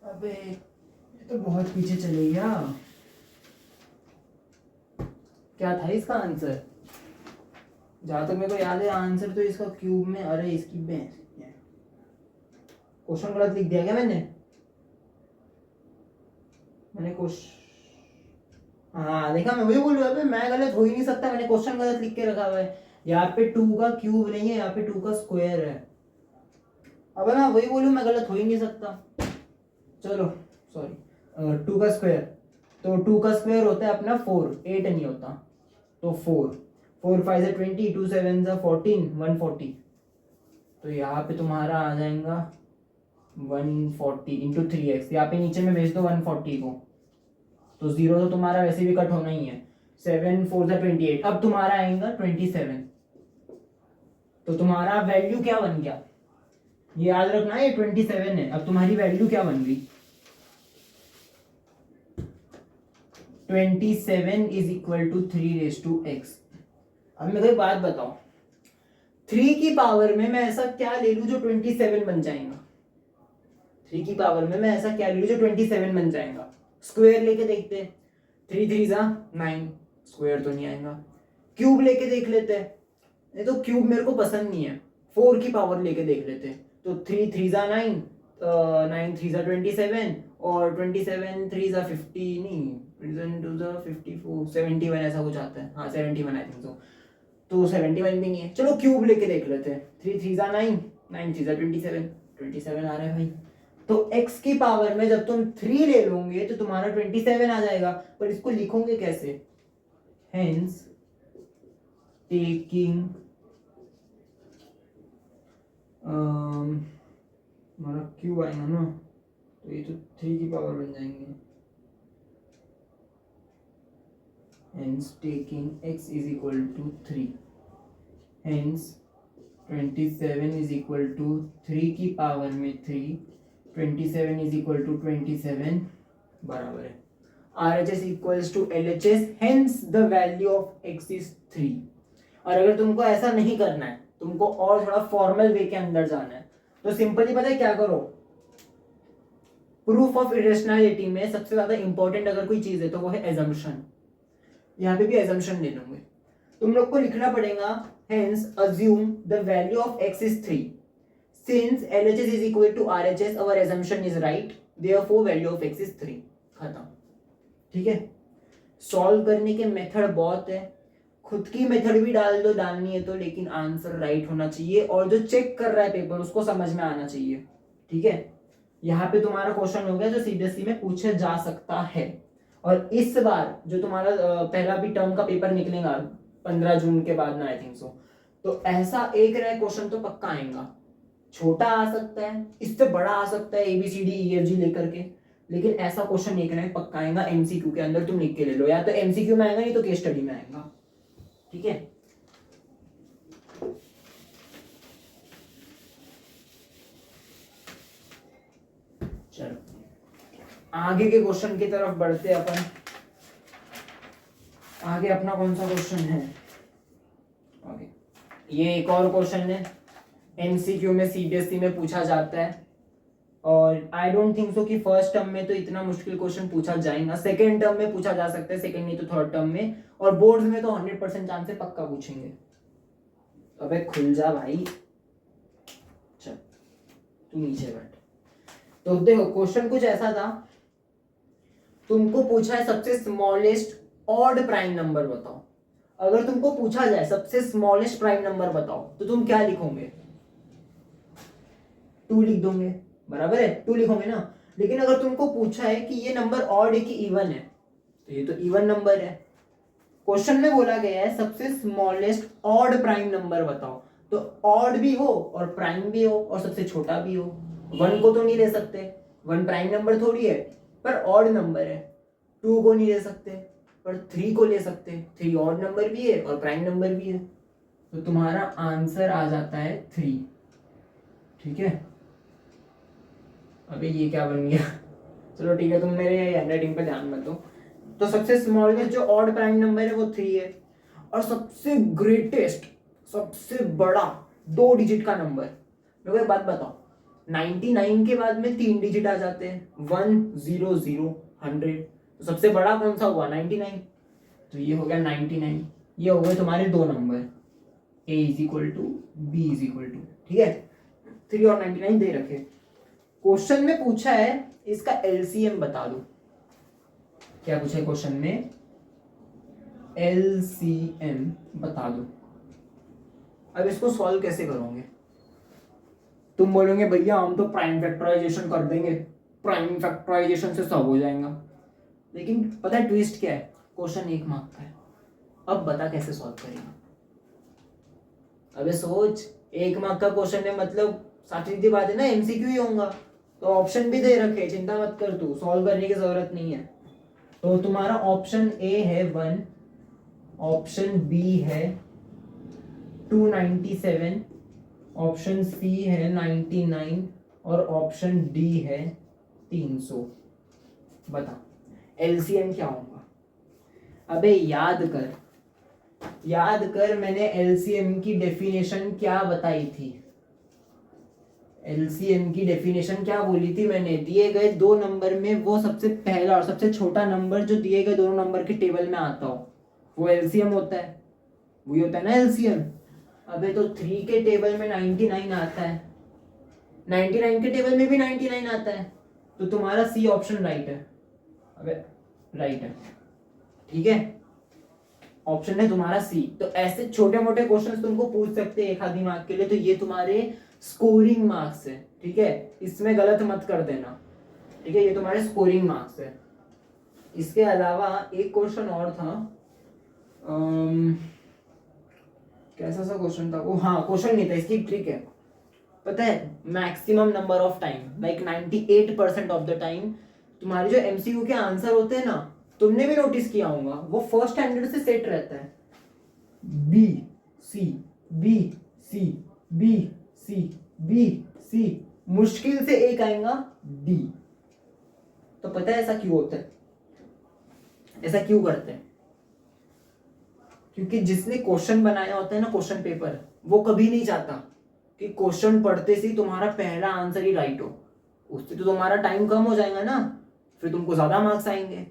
Speaker 1: अबे ये तो बहुत पीछे चले गया। क्या था इसका आंसर? जहां तक मेरे को याद है आंसर तो इसका क्यूब में, अरे इसकी भैंस, क्वेश्चन गलत लिख दिया क्या मैंने क्वेश्चन, हाँ देखा, मैं वही बोल रहा हूँ, मैं गलत हो ही नहीं सकता, मैंने क्वेश्चन गलत लिख के रखा हुआ है। यहाँ पे 2 का क्यूब नहीं है, यहाँ पे 2 का स्क्वायर है। अब मैं वही बोलूँ, मैं गलत हो ही नहीं सकता। चलो सॉरी, 2 का स्क्वायर, तो 2 का स्क्वायर होता है अपना 4, 8 नहीं होता, तो 4 4 5 से 20, 2 7 से 14, 140। तो यहाँ पे तुम्हारा आ जाएगा 140 इंटू 3x, यहाँ पे नीचे में भेज दो 140 को, तो 0 तो तुम्हारा वैसे भी कट होना ही है। 7 4 से 28, अब तुम्हारा आएगा 27। तो तुम्हारा वैल्यू क्या बन गया, ये याद रखना है, 27 है। अब तुम्हारी वैल्यू क्या बन गई, 27 इज इक्वल टू 3x। अब मेरे को एक बात बताओ, 3 की पावर में मैं ऐसा क्या ले लूं जो 27 बन जाएगा? 3 की पावर में मैं ऐसा क्या ले लूं जो 27 बन जाएगा? स्क्वायर लेके देखते हैं, 3 3 जा 9, स्क्वायर तो नहीं आएगा। क्यूब लेके देख लेते हैं, नहीं तो क्यूब मेरे को पसंद नहीं है। 4 की पावर लेके देख लेते हैं, तो 3 3 जा 9, 9 3 जा 27, और 27 3 जा 50 नहीं, 2 जा 54, 71 ऐसा कुछ आता है, हाँ 71 आई थिंक सो। तो 71 भी नहीं है। चलो क्यूब लेके देख लेते हैं, 3 3 जा 9, 9 3 जा 27, 27 आ रहा है भाई। तो x की पावर में जब तुम 3 ले लोगे तो तुम्हारा 27 आ जाएगा, पर इसको लिखोगे कैसे? हेंस टेकिंग हमारा क्यूब आएगा ना, तो ये तो 3 की पावर बन जाएंगे। Hence taking x is equal to 3, hence 27 is equal to 3 की पावर में 3, 27 is equal to 27 बराबर है RHS equals to LHS, hence the value of x is 3। और अगर तुमको ऐसा नहीं करना है, तुमको और थोड़ा फॉर्मल वे के अंदर जाना है, तो सिंपली पता है क्या करो, प्रूफ ऑफ इरेशनैलिटी में सबसे ज्यादा इंपॉर्टेंट अगर कोई चीज है तो वो है एजम्पशन। यहाँ पे भी एजम्पशन ले लूंगे, तुम लोग को लिखना पड़ेगा hence assume the value of x is 3, since LHS is equal to RHS our assumption is right, therefore value of x is 3। खत्म, ठीक है। सॉल्व करने के मेथड बहुत है, खुद की मेथड भी डाल दो, डालनी है तो, लेकिन आंसर राइट होना चाहिए और जो चेक कर रहा है पेपर उसको समझ में आना चाहिए, ठीक है। यहाँ पे तुम्हारा क्वेश्चन हो गया जो सीबीएसई में पूछा जा सकता है। और इस बार जो तुम्हारा पहला भी टर्म का पेपर निकलेगा 15 जून के बाद ना आई थिंक सो, तो ऐसा एक रैंक क्वेश्चन तो पक्का आएगा। छोटा आ सकता है, इससे बड़ा आ सकता है ABCDEFG लेकर के, लेकिन ऐसा क्वेश्चन एक रैंक पक्का आएगा। एमसीक्यू के अंदर तुम लिख के ले लो, या तो एमसीक्यू में आएगा नहीं तो केस स्टडी में आएगा, ठीक है। चलो आगे के क्वेश्चन की तरफ बढ़ते हैं अपन। आगे अपना कौन सा क्वेश्चन है? आगे ये एक और क्वेश्चन है, एमसीक्यू में सीबीएसई में पूछा जाता है, और आई डोंट थिंक सो कि फर्स्ट टर्म में तो इतना मुश्किल क्वेश्चन पूछा जाएगा, सेकंड टर्म में पूछा जा सकता है, सेकंड नहीं तो थर्ड टर्म में, और बोर्ड्स में तो 100% चांस है पक्का पूछेंगे। अबे खुल जा भाई, चल तू नीचे बैठ। तो देखो क्वेश्चन कुछ ऐसा था, तुमको पूछा है सबसे स्मॉलेस्ट ऑड प्राइम नंबर बताओ। अगर तुमको पूछा जाए सबसे स्मॉलेस्ट प्राइम नंबर बताओ तो तुम क्या लिखोगे? 2 लिख दोगे, बराबर है, 2 लिखोगे ना। लेकिन अगर तुमको पूछा है कि ये नंबर ऑड है कि इवन है, तो ये तो इवन नंबर है। क्वेश्चन में बोला गया है सबसे स्मॉलेस्ट ऑड प्राइम नंबर बताओ, तो ऑड भी हो और प्राइम भी हो और सबसे छोटा भी हो। 1 को तो नहीं ले सकते, 1 प्राइम नंबर थोड़ी है, पर ऑड नंबर है। 2 को नहीं ले सकते, पर 3 को ले सकते, 3 ऑड नंबर भी है और प्राइम नंबर भी है, तो तुम्हारा आंसर आ जाता है 3, ठीक है। अबे ये क्या बन गया? चलो ठीक है, तुम मेरे हैंडराइटिंग पे ध्यान मत दो। तो सबसे स्मॉलेस्ट जो ऑड प्राइम नंबर है वो 3 है, और सबसे ग्रेटेस्ट, सबसे बड़ा 2 डिजिट का नंबर। मेरे को एक बात बताओ, 99 के बाद में 3 डिजिट आ जाते हैं, 1 0 0 100, तो सबसे बड़ा कौन सा हुआ? 99। तो ये हो गया 99। ये हो गए तुम्हारे 2 number, a is equal to b is equal to, ठीक है। 3 और 99 दे रखे। क्वेश्चन में पूछा है इसका एलसीएम बता दो। क्या पूछा है क्वेश्चन में? एलसीएम बता दो। अब इसको सॉल्व कैसे करोगे? तुम बोलोगे भैया हम तो प्राइम फैक्टराइजेशन कर देंगे, प्राइम फैक्टराइजेशन से सब हो जाएगा, लेकिन पता है ट्विस्ट क्या है? क्वेश्चन 1 मार्क का है। अब बता कैसे सॉल्व करेगा? अबे सोच, 1 मार्क का क्वेश्चन है, मतलब साची सीधी बात है ना, एमसीक्यू ही होगा। तो ऑप्शन भी दे रखे, चिंता मत कर, तू सॉल्व करने की जरूरत नहीं है। तो तुम्हारा ऑप्शन ए है 1, ऑप्शन बी है 297, ऑप्शन सी है 99 और ऑप्शन डी है 300। बता एलसीएम क्या होगा? अबे याद कर मैंने एलसीएम की डेफिनेशन क्या बताई थी? एलसीएम की डेफिनेशन क्या बोली थी मैंने? दिए गए 2 नंबर में वो सबसे पहला और सबसे छोटा नंबर जो दिए गए दोनों नंबर के टेबल में आता हो वो एलसीएम होता है। वही होता है ना एलसीएम। अबे तो 3 के टेबल में 99 आता है, 99 के टेबल में भी 99 आता है, तो तुम्हारा सी ऑप्शन राइट है। अबे राइट है, ठीक है, ऑप्शन है तुम्हारा सी। तो ऐसे छोटे मोटे क्वेश्चंस तुमको पूछ सकते हैं 1 आधी मार्क के लिए, तो ये तुम्हारे स्कोरिंग मार्क्स है, ठीक है, इसमें गलत मत कर देना, ठीक है, ये तुम्हारे स्कोरिंग मार्क्स है। इसके अलावा एक क्वेश्चन और था, कैसा सा क्वेश्चन था वो? हाँ, क्वेश्चन नहीं था, इसकी ट्रिक है। पता है maximum number of time, like 98% of the time तुम्हारे जो एमसीक्यू के आंसर होते हैं ना, तुमने भी नोटिस किया होगा, वो फर्स्ट स्टैंडर्ड से सेट रहता है, B C B C B C B C, मुश्किल से एक आएगा डी। तो पता है ऐसा क्यों होता है? ऐसा क्यों करते हैं? क्योंकि जिसने क्वेश्चन बनाया होता है ना, क्वेश्चन पेपर, वो कभी नहीं चाहता कि क्वेश्चन पढ़ते से तुम्हारा पहला आंसर ही राइट हो। उससे तो तुम्हारा टाइम कम हो जाएगा ना, फिर तुमको ज्यादा मार्क्स आएंगे।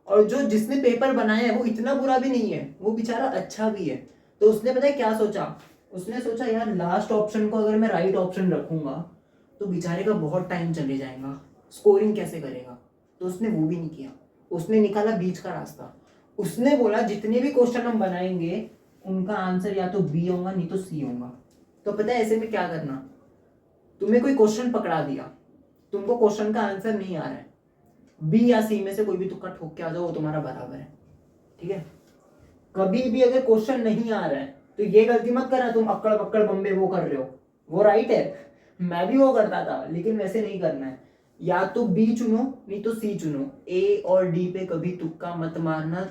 Speaker 1: और जो जिसने पेपर बनाया है वो इतना बुरा भी नहीं है, वो बेचारा अच्छा भी है। तो उसने पता है क्या सोचा? उसने सोचा यार लास्ट ऑप्शन को अगर मैं राइट ऑप्शन रखूंगा तो बेचारे का बहुत टाइम चले जाएगा, स्कोरिंग कैसे करेगा? तो उसने वो भी नहीं किया, उसने निकाला बीच का रास्ता। उसने बोला जितने भी क्वेश्चन हम बनाएंगे उनका आंसर या तो बी होगा नहीं तो सी होगा। तो पता है ऐसे में क्या करना? तुम्हें कोई क्वेश्चन पकड़ा दिया, तुमको क्वेश्चन का आंसर नहीं आ रहा है, बी या सी में से कोई भी तुक्का ठोक के आ जाओ, वो तुम्हारा बराबर है, ठीक है। कभी भी अगर क्वेश्चन नहीं आ रहा है तो ये गलती मत करना तुम अक्कड़ पक्कड़ बम्बे वो कर रहे हो, वो राइट है, मैं भी वो करता था, लेकिन वैसे नहीं करना है। या तो बी चुनो नहीं तो सी चुनो, ए और डी पे कभी तुक्का मत मारना,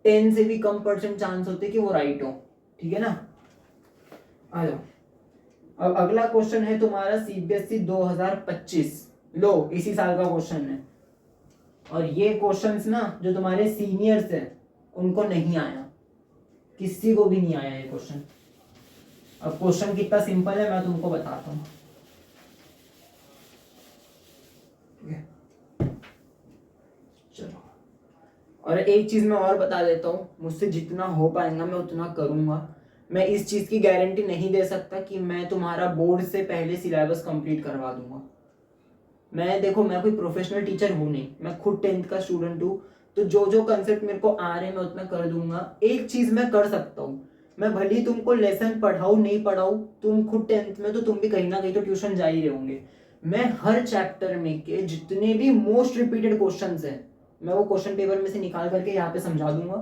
Speaker 1: 10 से भी कम % चांस होते कि वो राइट हो, ठीक है ना। आ जाओ, अब अगला क्वेश्चन है तुम्हारा सीबीएसई 2025, लो इसी साल का क्वेश्चन है। और ये क्वेश्चंस ना जो तुम्हारे सीनियर्स हैं उनको नहीं आया, किसी को भी नहीं आया ये क्वेश्चन। अब क्वेश्चन कितना सिंपल है मैं तुमको बताता हूँ, ठीक है, चलो। और एक चीज मैं और बता देता हूँ, मुझसे जितना हो पाएगा मैं उतना करूंगा। मैं इस चीज की गारंटी नहीं दे सकता कि मैं तुम्हारा बोर्ड से पहले सिलेबस कंप्लीट करवा दूंगा। मैं देखो, मैं कोई प्रोफेशनल टीचर हूँ नहीं, मैं खुद 10th का स्टूडेंट हूँ, तो जो जो कंसेप्ट मेरे को आ रहे हैं मैं उतना कर दूंगा। एक चीज मैं कर सकता हूँ, मैं भले ही तुमको लेसन पढ़ाऊँ नहीं पढ़ाऊँ, तुम खुद 10th में तो तुम भी कहीं ना कहीं तो ट्यूशन जा ही रहे होंगे, मैं हर चैप्टर में के जितने भी मोस्ट रिपीटेड क्वेश्चन है मैं वो क्वेश्चन पेपर में से निकाल करके यहाँ पे समझा दूंगा।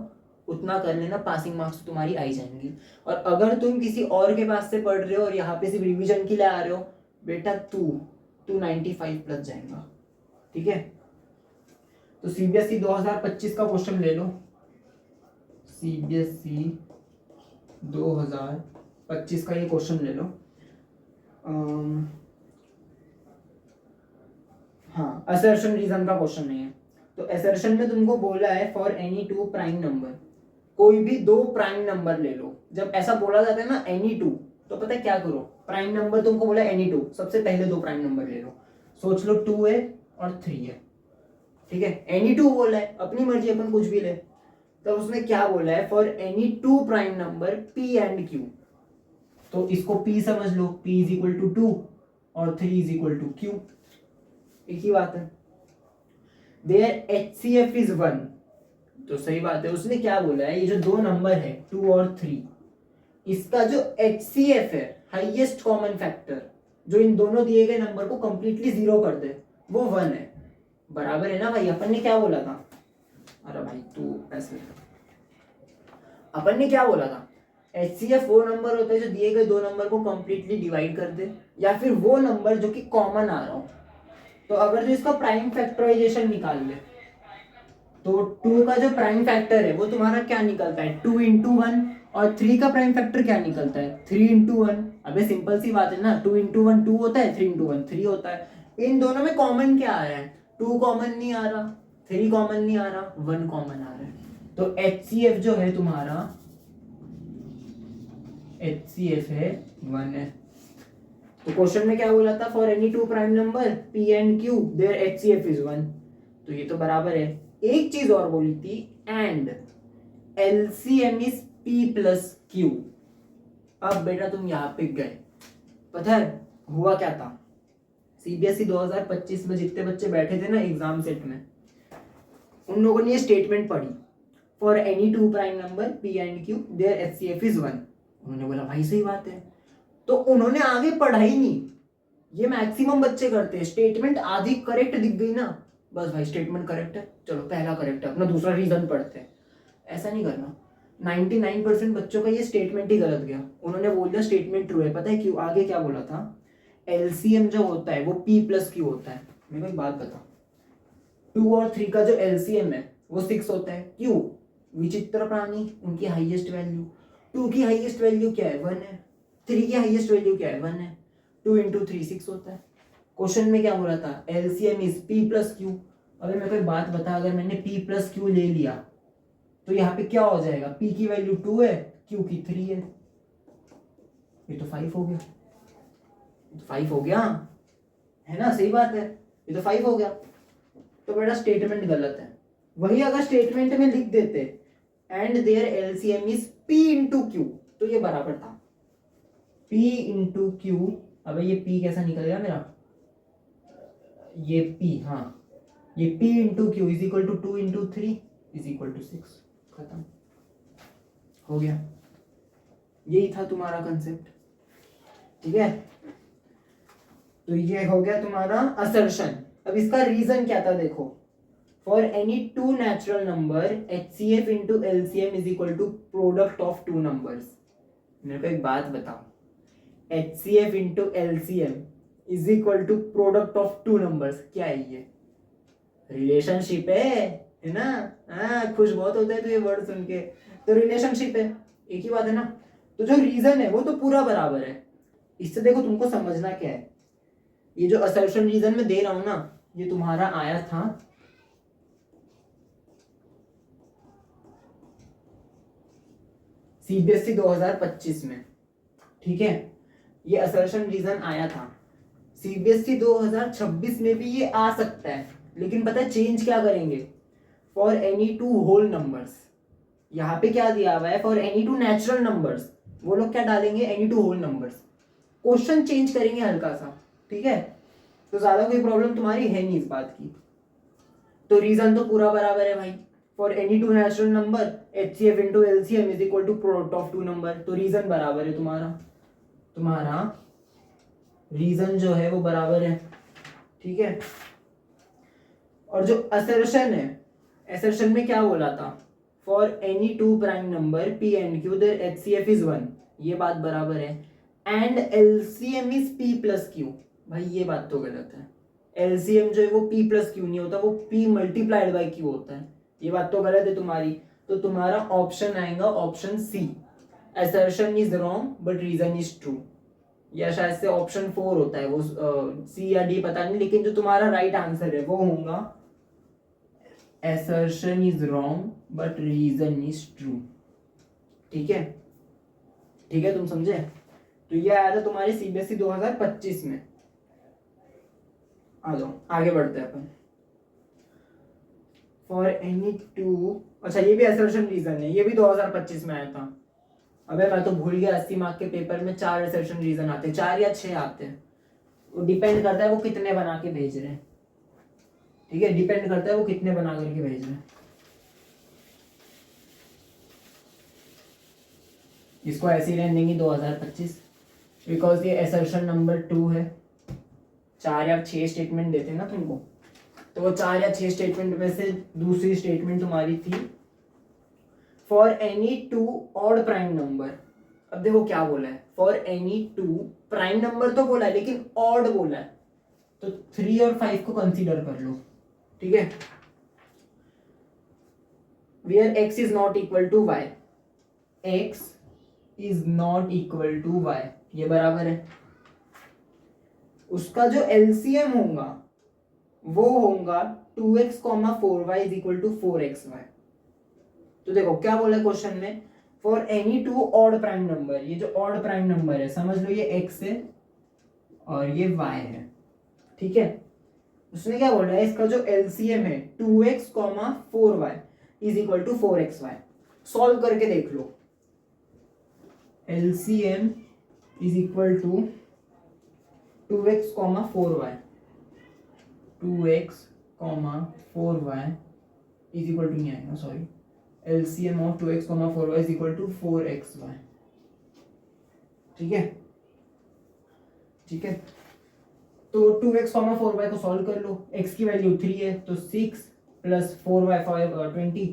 Speaker 1: उतना कर लेना, पासिंग मार्क्स तुम्हारी आई जाएंगी। और अगर तुम किसी और के पास से पढ़ रहे हो और यहाँ पे सिर्फ रिविजन के लिए आ रहे हो, बेटा तू 95 प्लस जाएगा, ठीक है। तो सीबीएसई 2025 का क्वेश्चन ले लो, सीबीएसई 2025 का ये क्वेश्चन ले लो। हाँ, असर्शन रीजन का क्वेश्चन नहीं है। तो असर्शन में तुमको बोला है फॉर एनी 2 प्राइम नंबर, कोई भी दो प्राइम नंबर ले लो। जब ऐसा बोला जाता है ना एनी टू, तो पता है क्या करो, प्राइम नंबर तुमको बोला एनी टू, सबसे पहले दो प्राइम नंबर ले लो। सोच लो 2 है और 3 है, ठीक है, एनी टू बोला है, अपनी मर्जी अपन कुछ भी ले। तब उसने क्या बोला है, for any two prime number P and Q, तो इसको पी समझ लो, पी इज इक्वल टू 2 और 3 इज इक्वल टू क्यू, एक ही बात है। देयर HCF इज 1, तो सही बात है। उसने क्या बोला है, ये जो दो नंबर है 2 और 3, इसका जो HCF है, हाईएस्ट कॉमन फैक्टर, जो इन दोनों दिए गए नंबर को कंप्लीटली जीरो कर दे, वो 1 है। बराबर है ना भाई, अपन ने क्या बोला था, अरे भाई तू ऐसे, अपन ने क्या बोला था, HCF वो नंबर होता है जो दिए गए दो नंबर को कंप्लीटली डिवाइड कर दे, या फिर वो नंबर जो कि कॉमन आ रहा हो। तो अगर जो इसका प्राइम फैक्टराइजेशन निकाल ले, तो 2 का जो प्राइम फैक्टर है वो तुम्हारा क्या निकलता है, 2 इंटू 1, और 3 का प्राइम फैक्टर क्या निकलता है, 3 इंटू 1। अबे सिंपल सी बात है ना, 2 इंटू 1 2 होता है, 3 इंटू 1 3 होता है। इन दोनों में कॉमन क्या आ रहा है, 2 कॉमन नहीं आ रहा, 3 कॉमन नहीं आ रहा, 1 कॉमन आ रहा है। तो HCF जो है तुम्हारा, HCF है 1 है। तो क्वेश्चन में क्या बोला था, for any two prime number P and Q their HCF is 1, तो ये तो बराबर है। एक चीज और बोली थी, and LCM is P plus Q। अब बेटा तुम यहाँ पे गए, पता है हुआ क्या था, CBSE 2025 में जितने बच्चे बैठे थे ना एग्जाम सेट में, उन लोगों ने ये स्टेटमेंट पढ़ी, for any two prime number P and Q their HCF is 1। उन्होंने बोला भाई सही बात है, तो उन्होंने आगे पढ़ा ही नहीं। ये मैक्सिमम बच्चे करते हैं, स्टेटमेंट आधी करेक्ट दिख गई ना, बस भाई स्टेटमेंट करेक्ट है, चलो पहला करेक्ट है, अपना दूसरा रीजन पढ़ते हैं। ऐसा नहीं करना। 99% बच्चों का ये स्टेटमेंट ही गलत गया, उन्होंने बोल दिया स्टेटमेंट ट्रू है। पता है क्यों, आगे क्या बोला था, LCM जो होता है वो P प्लस Q होता है। मेरे को एक बात बता, 2 और 3 का जो LCM है वो 6 होता है, क्यों, विचित्र प्राणी, उनकी हाईएस्ट वैल्यू, 2 की हाईएस्ट वैल्यू क्या है, 1 है, 3 की हाईएस्ट वैल्यू क्या है, 1 है, 2 इंटू 3 6 होता है। क्वेश्चन में क्या बोला था, LCM is P plus Q। अगर मैं कोई बात बता, अगर मैंने P प्लस Q ले लिया तो यहाँ पे क्या हो जाएगा, P की वैल्यू 2 है, Q की 3 है, ये तो 5 हो गया, ये तो 5 हो गया है ना, सही बात है, ये तो 5 हो गया। तो बेटा स्टेटमेंट गलत है। वही अगर स्टेटमेंट में लिख देते and their LCM is P into Q, तो ये बराबर था, P इंटू Q। अब ये P कैसा निकल गया मेरा, ये P, हाँ ये P into Q is equal to 2 into 3 is equal to 6, खत्म हो गया। यही था तुम्हारा कंसेप्ट, ठीक है। तो ये हो गया तुम्हारा असर्शन। अब इसका रीजन क्या था देखो, for any two natural number HCF into LCM is equal to product of two numbers. मेरे को एक बात बताओ, HCF into LCM is equal to product of two numbers, क्या है ये, रिलेशनशिप है ना। हाँ खुश बहुत होता है तो ये वर्ड सुन के, तो रिलेशनशिप है, एक ही बात है ना। तो जो रीजन है वो तो पूरा बराबर है। इससे देखो तुमको समझना क्या है, ये जो असर्शन रीजन में दे रहा हूं ना, ये तुम्हारा आया था CBSE 2025 में, ठीक है। ये असर्शन रीजन आया था CBSE 2026 में भी, ये आ सकता है, लेकिन पता है चेंज क्या करेंगे, for any two whole numbers. यहाँ पे क्या दिया हुआ है, for any two natural numbers, वो लोग क्या डालेंगे, any two whole numbers. Question change करेंगे हल्का सा, ठीक है। तो ज्यादा कोई प्रॉब्लम तुम्हारी है नहीं इस बात की। तो रीजन तो पूरा बराबर है भाई, for any two natural number HCF into LCM is equal to product of two number, तो रीजन बराबर है तुम्हारा रीजन जो है वो बराबर है, ठीक है। और जो असर्शन है, असर्शन में क्या बोला था, for any two prime number P and Q their HCF is 1, ये बात बराबर है, and LCM is P plus Q। भाई ये बात तो गलत है, LCM जो है वो P प्लस Q नहीं होता, वो P मल्टीप्लाइड बाई Q होता है, ये बात तो गलत है तुम्हारी। तो तुम्हारा ऑप्शन आएगा option C, assertion is wrong but reason is true, या शायद से ऑप्शन 4 होता है वो, C या D पता नहीं, लेकिन जो तुम्हारा राइट आंसर है वो होगा assertion is wrong but reason is true। ठीक है, ठीक है, तुम समझे। तो ये आया था तुम्हारे सीबीएसई 2025 में। आ जाओ आगे बढ़ते हैं अपन। फॉर एनी टू, अच्छा ये भी असर्शन रीजन है, ये भी 2025 में आया था। अबे मैं तो भूल गया, 80 मार्क के पेपर में 4 असर्शन रीजन आते हैं, 4 या 6 आते हैं। वो डिपेंड करता है वो कितने बना के भेज रहे हैं। ठीक है, डिपेंड करता है वो कितने बना करके भेज रहे हैं। इसको ऐसे ही रहने देंगे 2025, बिकॉज ये असर्शन नंबर 2 है। 4 या 6 स्टेटमेंट देते हैं ना तुमको, तो वो 4 या 6 स्टेटमेंट में से दूसरी स्टेटमेंट तुम्हारी थी for any 2 odd prime number. अब देखो क्या बोला है, फॉर एनी 2 प्राइम नंबर तो बोला है लेकिन ऑड बोला है, तो 3 और 5 को कंसीडर कर लो। ठीक है, where x is not equal to y, x is not equal to y, ये बराबर है, उसका जो एलसीएम होगा वो होगा 2x, 4y is equal to 4xy। तो देखो क्या बोला है क्वेश्चन में, for any 2 odd prime number, ये जो ऑड प्राइम नंबर है समझ लो ये x है और ये y है। ठीक है, उसने क्या बोला है, इसका जो एलसीएम है 2x, 4y is equal to 4xy। Solve करके देख लो, LCM is equal to 2x, 4y, 2x, 4y is equal to नहीं आएगा, sorry, LCM of 2x, 4y is equal to 4xy। ठीक है, ठीक है, तो 2x, 4y को सॉल्व कर लो, x की वैल्यू 3 है तो 6 प्लस 4y 20,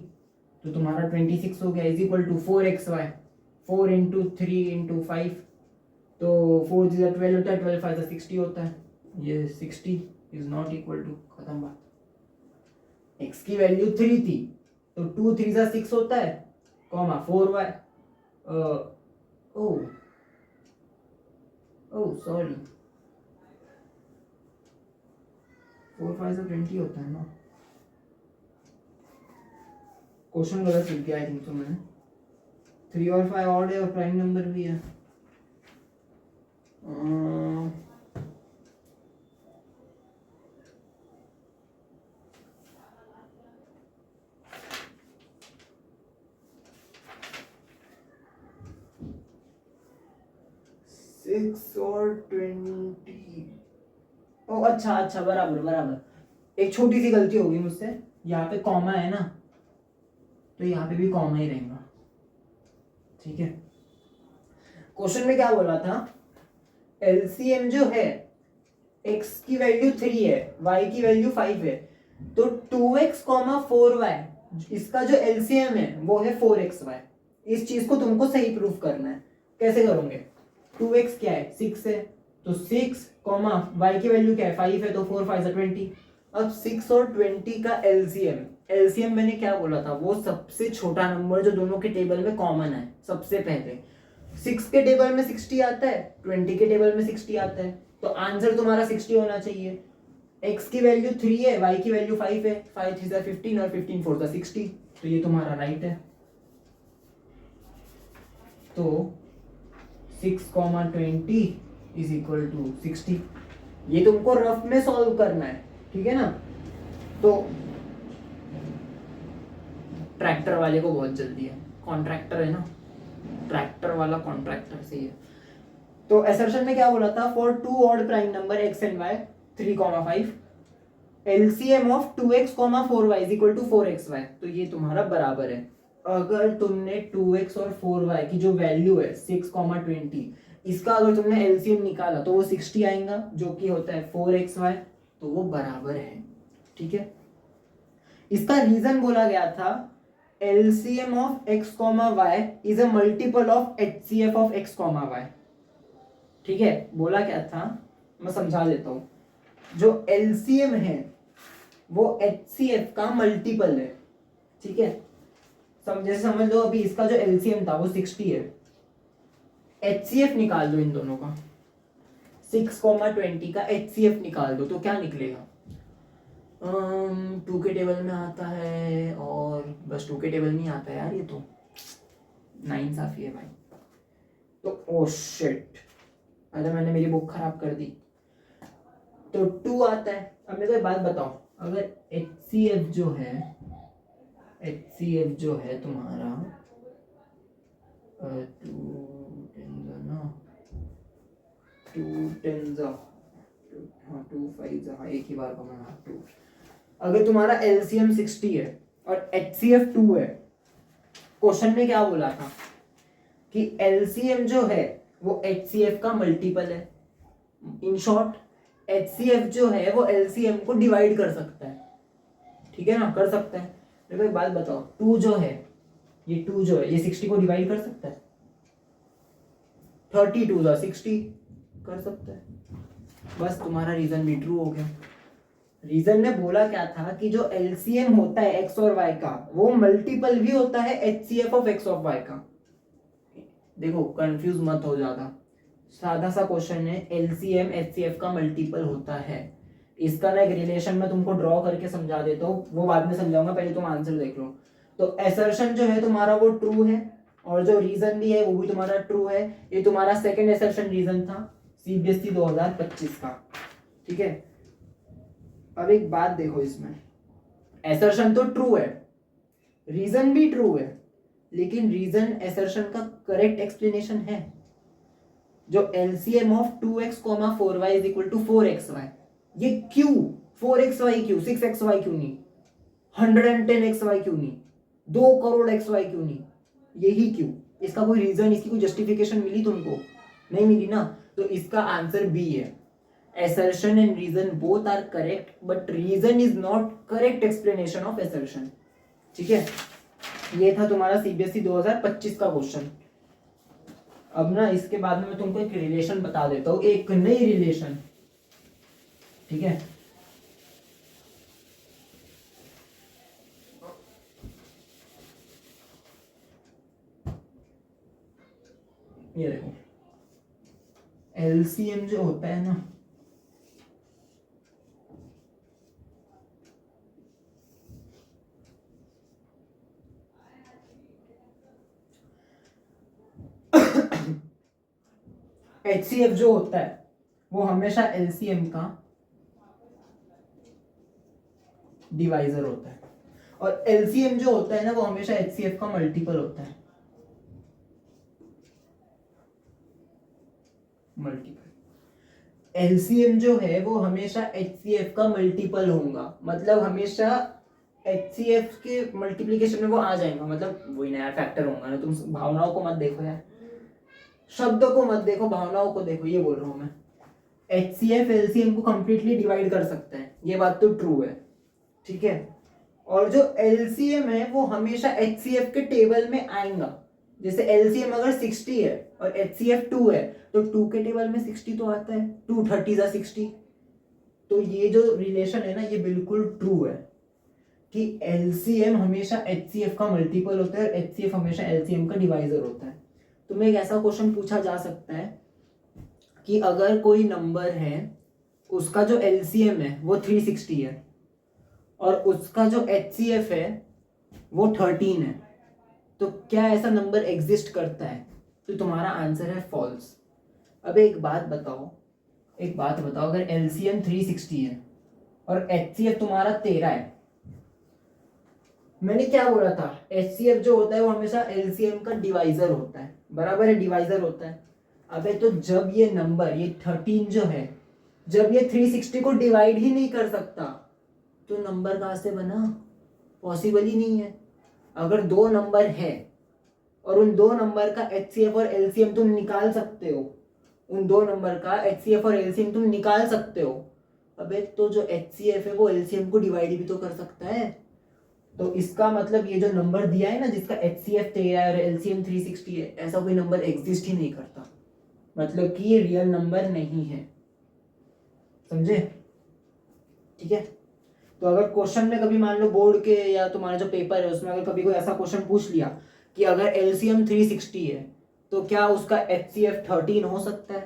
Speaker 1: तो तुम्हारा 26 हो गया, is equal to 4xy। 4 into 3 into 5, तो 4 जी 12 होता है, 12 5 60 होता है, ये 60 इज नॉट इक्वल टू, खत्म बात। x की वैल्यू 3 थी तो 2 3 6 होता है, कॉमा 4y, ओ सॉरी 4 5 20 होता है ना, क्वेश्चन गलत लिख दिया आई थिंक तो मैंने। 3 और 5 ऑड है और प्राइम नंबर भी है। सिक्स और 20, ओ अच्छा अच्छा, बराबर बराबर, एक छोटी सी गलती होगी मुझसे, यहाँ पे कॉमा है ना, तो यहाँ पे भी कॉमा ही रहेगा। ठीक है, क्वेश्चन में क्या बोला था, एलसीएम जो है x की वैल्यू 3 है, y की वैल्यू 5 है, तो 2x, 4y इसका जो एलसीएम है वो है 4xy। इस चीज को तुमको सही प्रूफ करना है, कैसे करोगे, 2x क्या है 6 है, तो 6, y की वैल्यू क्या है 5 है, तो 4 5 20। अब 6 और 20 का एलसीएम, एलसीएम मैंने क्या बोला था, वो सबसे छोटा नंबर जो दोनों के टेबल में कॉमन है। सबसे पहले 6 के टेबल में 60 आता है, 20 के टेबल में 60 आता है, तो आंसर तुम्हारा 60 होना चाहिए। x की वैल्यू 3 है, y की वैल्यू 5 है, 5 3 15 और 15 4 60, तो ये तुम्हारा राइट है। तो 6, 20 इज इक्वल टू 60। ये तुमको रफ में सॉल्व करना है, ठीक है ना। तो ट्रैक्टर वाले को बहुत जल्दी है, कॉन्ट्रैक्टर है ना, ट्रैक्टर वाला कॉन्ट्रैक्टर से ही है। तो असर्शन में क्या बोला था, फॉर 2 odd prime number x and y 3, 5 LCM of 2x, 4y is equal to 4xy, तो ये तुम्हारा बराबर है। अगर तुमने 2x और 4y की जो वैल्यू है 6, 20 इसका अगर तुमने एलसीएम निकाला तो वो 60 आएगा, जो कि होता है 4xy, तो वो बराबर है। ठीक है, इसका रीजन बोला गया था LCM of x, y is a multiple of HCF of x, y। ठीक है, बोला क्या था, मैं समझा देता हूं। जो एलसीएम है वो HCF का मल्टीपल है। ठीक है, जैसे समझ लो अभी इसका जो एलसीएम था वो 60 है, HCF निकाल दो इन दोनों का, 6, 20 का HCF निकाल दो, तो क्या निकलेगा, 2 के टेबल में आता है, और बस 2 के टेबल में आता है यार, ये तो नाइंसाफी है भाई। तो ओ शिट, अरे मैंने मेरी बुक खराब कर दी। तो 2 आता है। अब मेरे को एक बात बताओ, अगर HCF जो है, HCF जो है तुम्हारा 2 10 हाँ 2 5 हाँ एक ही बार का मैं 2। अगर तुम्हारा LCM 60 है और HCF 2 है, क्वेश्चन में क्या बोला था कि LCM जो है वो HCF का मल्टीपल है। इन शॉर्ट HCF जो है वो LCM को डिवाइड कर सकता है, ठीक है ना, कर सकता है। मेरे को एक बात बताओ, 2 जो है, ये 2 जो है ये 60 को डिवाइड कर सकता है? 32 जा 60 कर सकता है। बस तुम्हारा रीजन भी ट्रू हो गया। रीजन ने बोला क्या था कि जो LCM होता है x और y का, वो मल्टीपल भी होता है HCF of x of y का। देखो कंफ्यूज मत हो ज्यादा, सादा सा क्वेश्चन है, LCM HCF का मल्टीपल होता है। इसका ना एक रिलेशन मैं तुमको ड्रॉ करके समझा देता हूँ, वो बाद में समझाऊंगा, पहले तुम आंसर देख लो। तो असर्शन जो है तुम्हारा वो ट्रू है, और जो रीजन भी है वो भी तुम्हारा ट्रू है। ये तुम्हारा सेकंड असर्शन रीजन था CBSE 2025 का, ठीक है। अब एक बात देखो, इसमें असर्शन तो ट्रू है, रीजन भी ट्रू है, लेकिन रीजन असर्शन का करेक्ट एक्सप्लेनेशन है। जो LCM of 2x, 4y is equal to 4xy, ये क्यों 4xy क्यों, 6xy क्यों नहीं, 110xy क्यों नहीं, 2 करोड़ xy क्यों नहीं, यही क्यों? इसका कोई रीजन, इसकी कोई जस्टिफिकेशन मिली तुमको? नहीं मिली ना। तो इसका आंसर बी है। assertion and reason both are correct, but reason is not correct explanation of assertion, ठीक है। ये था तुम्हारा CBSE 2025 का क्वेश्चन। अब ना इसके बाद में मैं तुमको एक रिलेशन बता देता हूँ, एक नई रिलेशन, ठीक है। ये देखो, LCM जो होता है ना, HCF जो होता है वो हमेशा LCM का डिवाइजर होता है, और LCM जो होता है ना वो हमेशा HCF का मल्टीपल होता है। मल्टीपल LCM जो है वो हमेशा HCF का मल्टीपल होगा, मतलब हमेशा HCF के मल्टीप्लिकेशन में वो आ जाएगा, मतलब वही नया फैक्टर होगा ना। तुम भावनाओं को मत देखो यार, शब्दों को मत देखो, भावनाओं को देखो, ये बोल रहा हूं मैं। HCF LCM को कंप्लीटली डिवाइड कर सकता है, ये बात तो ट्रू है, ठीक है। और जो LCM है वो हमेशा HCF के टेबल में आएगा। जैसे LCM अगर 60 है और HCF 2 है, तो 2 के टेबल में 60 तो आता है, 2 30 60। तो ये जो रिलेशन है ना, ये बिल्कुल ट्रू है कि LCM हमेशा HCF का मल्टीपल होता है और HCF हमेशा LCM का डिवाइजर होता है। तुम्हें एक ऐसा क्वेश्चन पूछा जा सकता है कि अगर कोई नंबर है, उसका जो LCM है वो 360 है और उसका जो HCF है वो 13 है, तो क्या ऐसा नंबर एग्जिस्ट करता है? तो तुम्हारा आंसर है फॉल्स। अब एक बात बताओ, अगर LCM 360 है और HCF तुम्हारा 13 है, मैंने क्या बोला था? HCF जो होता है वो हमेशा LCM का डिवाइजर होता है, बराबर है, डिवाइजर होता है। अबे तो जब ये नंबर, ये 13 जो है, जब ये 360 को डिवाइड ही नहीं कर सकता, तो नंबर कहाँ से बना? पॉसिबल ही नहीं है। अगर 2 नंबर है और उन 2 नंबर का HCF और LCM तुम निकाल सकते हो, उन 2 नंबर का HCF और LCM तुम निकाल सकते हो, अबे तो जो HCF है वो LCM को डिवाइड भी तो कर सकता है। तो इसका मतलब ये जो नंबर दिया है ना, जिसका HCF 13 है और LCM 360 है, ऐसा कोई नंबर एग्जिस्ट ही नहीं करता, मतलब कि ये रियल नंबर नहीं है, समझे? ठीक है। तो अगर क्वेश्चन में कभी मान लो बोर्ड के या तुम्हारा जो पेपर है उसमें अगर कभी कोई ऐसा क्वेश्चन पूछ लिया कि अगर LCM 360 है तो क्या उसका HCF 13 हो सकता है,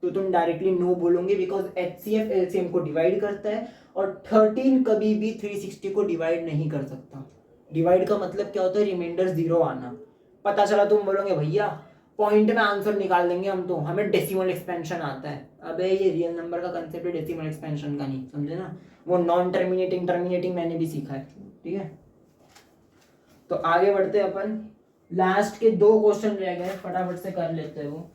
Speaker 1: तो तुम डायरेक्टली नो बोलोगे, बिकॉज HCF LCM को डिवाइड करता है और 13 कभी भी 360 को डिवाइड नहीं कर सकता। डिवाइड का मतलब क्या होता है? रिमाइंडर 0 आना। पता चला तुम बोलोगे भैया पॉइंट में आंसर निकाल देंगे हम, तो हमें डेसिमल एक्सपेंशन आता है। अबे ये रियल नंबर का कंसेप्ट है, डेसिमल एक्सपेंशन का नहीं, समझे ना। वो नॉन टर्मिनेटिंग टर्मिनेटिंग मैंने भी सीखा है, ठीक है। तो आगे बढ़ते हैं अपन, लास्ट के 2 क्वेश्चन रह गए, फटाफट से कर लेते हैं वो।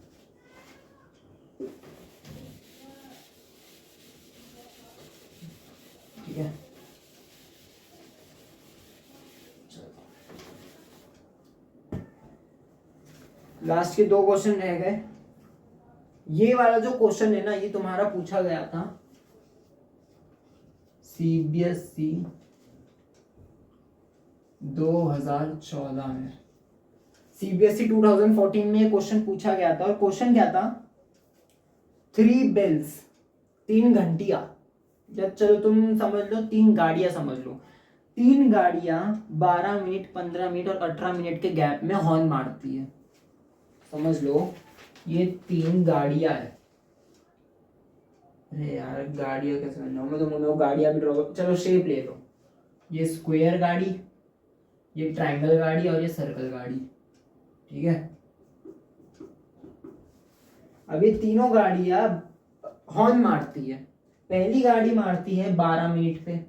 Speaker 1: ठीक है, लास्ट के 2 क्वेश्चन रह गए। ये वाला जो क्वेश्चन है ना, ये तुम्हारा पूछा गया था सीबीएसई 2014 में। सीबीएसई 2014 में ये क्वेश्चन पूछा गया था, और क्वेश्चन क्या था, 3 बेल्स, 3 घंटियां, जब चलो तुम समझ लो 3 गाड़ियां समझ लो, 3 गाड़ियां 12 मिनट, 15 मिनट और 18 मिनट के गैप में हॉर्न मारती है। समझ लो ये 3 गाड़ियां है। अरे यार गाड़ियां कैसे बनाऊं मैं, तुमको गाड़ियां भी ड्रॉ, चलो शेप ले लो, ये स्क्वायर गाड़ी, ये ट्रायंगल गाड़ी और ये सर्कल गाड़ी, ठीक है। अब ये तीनों गाड़ियां हॉर्न मारती है। पहली गाड़ी मारती है 12 मिनट पे,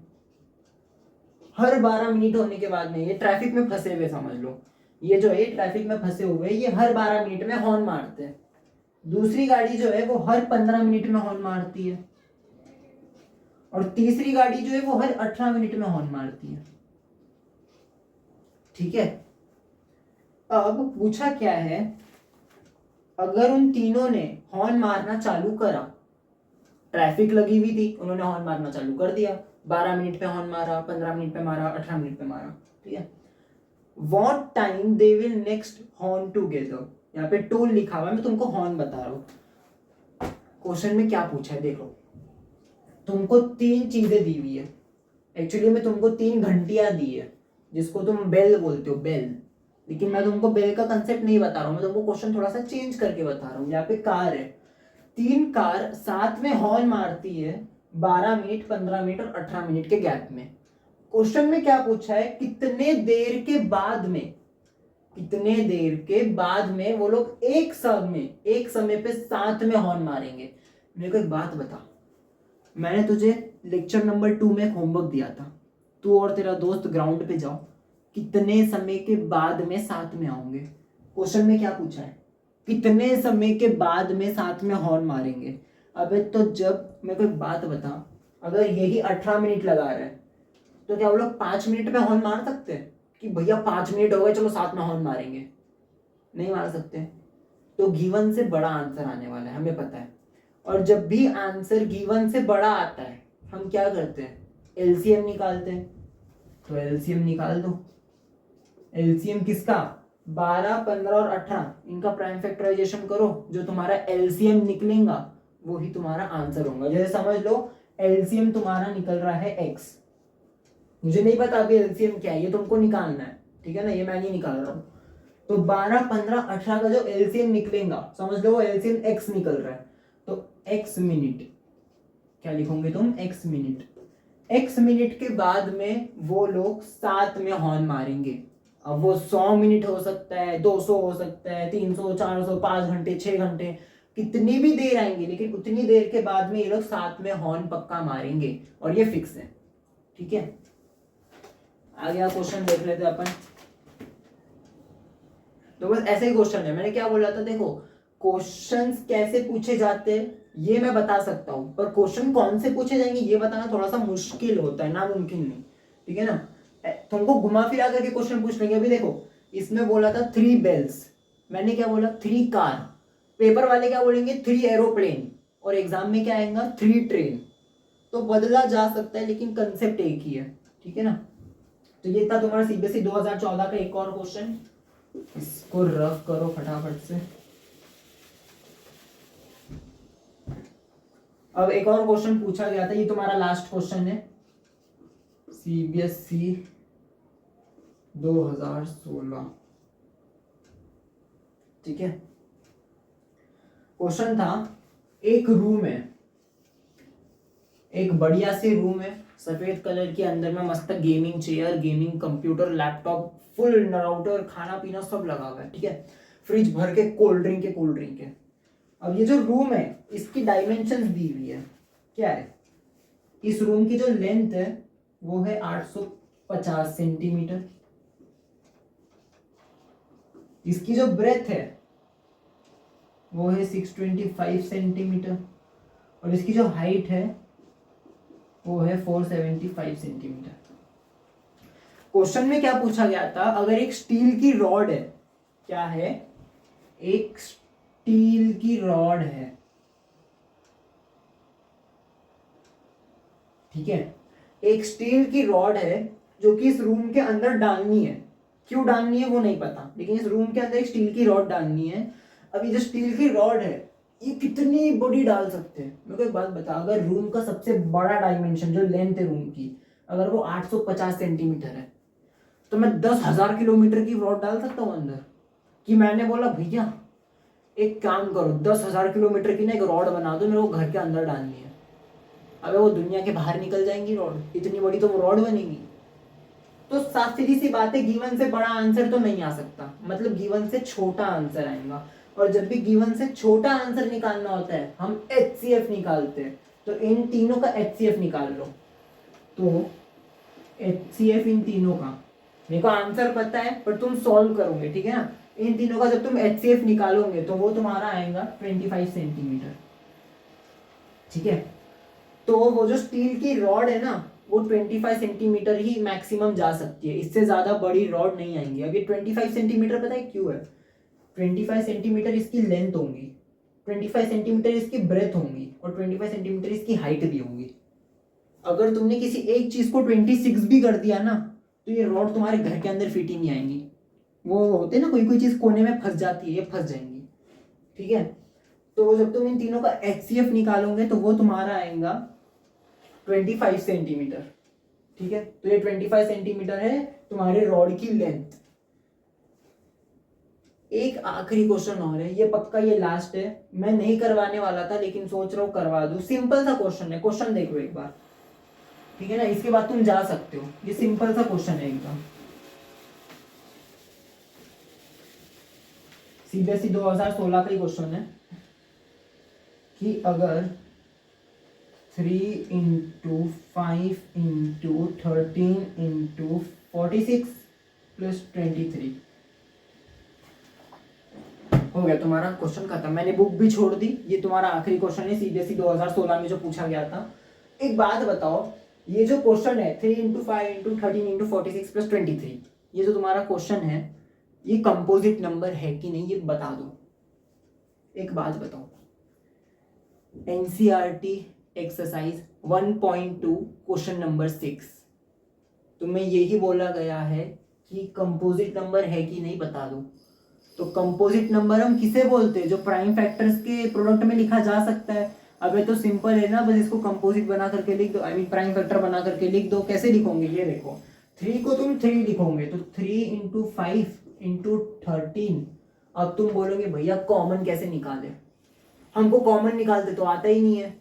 Speaker 1: हर 12 मिनट होने के बाद में, ये ट्रैफिक में फंसे हुए समझ लो, ये जो है ट्रैफिक में फंसे हुए, ये हर 12 मिनट में हॉर्न मारते हैं। दूसरी गाड़ी जो है वो हर 15 मिनट में हॉर्न मारती है, और तीसरी गाड़ी जो है वो हर 18 मिनट में हॉर्न मारती है, ठीक है। अब पूछा क्या है, अगर उन तीनों ने हॉर्न मारना चालू करा, ट्रैफिक लगी हुई थी, उन्होंने हॉर्न मारना चालू कर दिया, 12 मिनट पे हॉर्न मारा, 15 मिनट पे मारा, 18 मिनट पे मारा, ठीक है। What time they will next horn together, यहाँ पे टोल लिखा हुआ है, मैं तुमको हॉर्न बता रहा हूँ। क्वेश्चन में क्या पूछा है देखो, तुमको 3 चीजें दी हुई है, एक्चुअली में तुमको 3 घंटियां दी है, जिसको तुम बेल बोलते हो, बेल, लेकिन मैं तुमको बेल का कंसेप्ट नहीं बता रहा हूँ, मैं तुमको क्वेश्चन थोड़ा सा चेंज करके बता रहा हूँ। यहाँ पे कार है, 3 कार साथ में हॉर्न मारती है 12 मिनट, 15 मिनट और 18 मिनट के गैप में। क्वेश्चन में क्या पूछा है, कितने देर के बाद में, कितने देर के बाद में वो लोग एक समय पे साथ में हॉर्न मारेंगे। मेरे को एक बात बता, मैंने तुझे लेक्चर नंबर 2 में होमवर्क दिया था, तू और तेरा दोस्त ग्राउंड पे जाओ, कितने समय के बाद में साथ में आओगे। क्वेश्चन में क्या पूछा है, कितने समय के बाद में साथ में हॉर्न मारेंगे। अबे तो जब, मेरे को एक बात बता, अगर यही 18 मिनट लगा रहा है, तो क्या वो लोग 5 मिनट में हॉर्न मार सकते हैं कि भैया 5 मिनट हो गए चलो साथ में हॉर्न मारेंगे? नहीं मार सकते। तो गिवन से बड़ा आंसर आने वाला है, हमें पता है। और जब भी आंसर गिवन से बड़ा आता है, हम क्या करते हैं, एलसीएम निकालते हैं। तो एलसीएम निकाल दो। एलसीएम किसका, 12, 15 और 18, इनका प्राइम फैक्टराइजेशन करो, जो तुम्हारा एलसीएम निकलेगा वो ही तुम्हारा आंसर होगा। जैसे समझ लो एलसीएम तुम्हारा निकल रहा है एक्स, मुझे नहीं पता अभी एलसीएम क्या है, ये तुमको निकालना है, ठीक है ना, ये मैं नहीं निकाल रहा हूँ। तो 12, 15, 18 का जो एलसीएम निकलेगा, समझ लो वो एलसीएम एक्स निकल रहा है, तो एक्स मिनट, क्या लिखोगे तुम, एक्स मिनट। एक्स मिनट के बाद में वो लोग साथ में हॉर्न मारेंगे। अब वो 100 मिनट हो सकता है, 200 हो सकता है, 300, 400, 5 घंटे, 6 घंटे, कितनी भी देर आएंगे, लेकिन उतनी देर के बाद में ये लोग साथ में हॉर्न पक्का मारेंगे, और ये फिक्स है, ठीक है। आगे आप क्वेश्चन देख लेते अपन। तो बस ऐसे ही क्वेश्चन है, मैंने क्या बोला था, देखो क्वेश्चंस कैसे पूछे जाते हैं ये मैं बता सकता हूँ, पर क्वेश्चन कौन से पूछे जाएंगे ये बताना थोड़ा सा मुश्किल होता है, नामुमकिन नहीं, ठीक है ना। तुमको घुमा फिरा करके क्वेश्चन पूछ लेंगे। अभी देखो इसमें बोला था 3 बेल्स, मैंने क्या बोला, 3 कार, पेपर वाले क्या बोलेंगे 3 एरोप्लेन, और एग्जाम में क्या आएगा 3 ट्रेन। तो बदला जा सकता है लेकिन कंसेप्ट एक ही है, ठीक है ना। तो ये था तुम्हारा सीबीएसई 2014 का एक और क्वेश्चन, इसको रफ करो फटाफट से। अब एक और क्वेश्चन पूछा गया था, ये तुम्हारा लास्ट क्वेश्चन है, सीबीएसई 2016, ठीक है। क्वेश्चन था, एक रूम है, एक बढ़िया सी रूम है, सफेद कलर के अंदर में मस्त gaming chair, gaming computer, laptop, full router, खाना पीना सब लगा हुआ है, ठीक है। फ्रिज भर के कोल्ड ड्रिंक के। अब ये जो रूम है इसकी डायमेंशंस दी हुई है, क्या है, इस रूम की जो लेंथ है वो है 850 सेंटीमीटर, इसकी जो ब्रेथ है वो है 625 सेंटीमीटर, और इसकी जो हाइट है वो है 475 सेंटीमीटर। क्वेश्चन में क्या पूछा गया था, अगर एक स्टील की रॉड है, क्या है, एक स्टील की रॉड है, ठीक है, एक स्टील की रॉड है जो कि इस रूम के अंदर डालनी है, क्यों डालनी है वो नहीं पता, लेकिन इस रूम के अंदर एक स्टील की रॉड डालनी है। अब ये जो स्टील की रॉड है ये कितनी बड़ी डाल सकते हैं, मेरे को एक बात बता, अगर रूम का सबसे बड़ा डायमेंशन जो लेंथ है रूम की अगर वो 850 सेंटीमीटर है तो मैं 10,000 किलोमीटर की रॉड डाल सकता हूँ अंदर? कि मैंने बोला भैया एक काम करो 10,000 किलोमीटर की ना एक रॉड बना दो, मेरे को घर के अंदर डालनी है। अबे वो दुनिया के बाहर निकल जाएंगी रॉड, इतनी बड़ी तो वो रॉड बनेगी। तो साफ सीधी सी बात है, गिवन से बड़ा आंसर तो नहीं आ सकता, मतलब गिवन से छोटा आंसर आएगा, और जब भी गिवन से छोटा आंसर निकालना होता है हम HCF निकालते हैं। तो इन तीनों का HCF निकाल लो, तो HCF इन तीनों का, मेरे को आंसर पता है पर तुम सॉल्व करोगे, ठीक है ना। इन तीनों का जब तुम HCF निकालोगे तो वो तुम्हारा आएगा 25 सेंटीमीटर, ठीक है। तो वो जो स्टील की रॉड है ना वो 25 सेंटीमीटर ही मैक्सिमम जा सकती है, इससे ज्यादा बड़ी रॉड नहीं आएंगी। अब ये 25 सेंटीमीटर पता है क्यों है, 25 सेंटीमीटर इसकी लेंथ होंगी, 25 सेंटीमीटर इसकी ब्रेथ होंगी, और 25 सेंटीमीटर इसकी हाइट भी होगी। अगर तुमने किसी एक चीज को 26 भी कर दिया ना तो ये रॉड तुम्हारे घर के अंदर फिट ही नहीं आएंगी। वो होते ना कोई चीज कोने में फंस जाती है, ये फंस जाएंगी, ठीक है। तो जब तुम इन तीनों का HCF निकालोगे तो वो तुम्हारा आएगा 25 सेंटीमीटर, ठीक है। तो ये 25 सेंटीमीटर है तुम्हारे रॉड की लेंथ। एक आखिरी क्वेश्चन और है, ये पक्का ये लास्ट है, मैं नहीं करवाने वाला था लेकिन सोच रहा हूँ करवा दूं। सिंपल सा क्वेश्चन है, क्वेश्चन देखो एक बार, ठीक है ना, इसके बाद तुम जा सकते हो। ये सिंपल सा क्वेश्चन है एकदम, CBSE 2016 का ही क्वेश्चन है कि अगर 3 × 5 × 13 × 46 + 23 हो गया तुम्हारा क्वेश्चन खत्म। मैंने बुक भी छोड़ दी, ये तुम्हारा आखिरी क्वेश्चन है CBSE 2016 में जो पूछा गया था। एक बात बताओ, ये जो क्वेश्चन है 3 × 5 × 13 × 46 + 23, ये जो तुम्हारा क्वेश्चन है ये कंपोजिट नंबर है कि नहीं ये बता दो। एक बात बताओ, NCERT एक्सरसाइज 1.2 क्वेश्चन नंबर 6 तुम्हें यही बोला गया है कि कंपोजिट नंबर है कि नहीं बता दो। तो कंपोजिट नंबर हम किसे बोलते हैं, जो प्राइम फैक्टर्स के प्रोडक्ट में लिखा जा सकता है। अब ये तो सिंपल है ना, बस इसको कंपोजिट बना करके लिख दो, आई मीन प्राइम फैक्टर बना करके लिख दो। कैसे लिखोगे ये देखो, 3 को तुम 3 लिखोगे तो 3 × 5 × 13। अब तुम बोलोगे भैया कॉमन कैसे निकाले, हमको कॉमन निकालते तो आता ही नहीं है,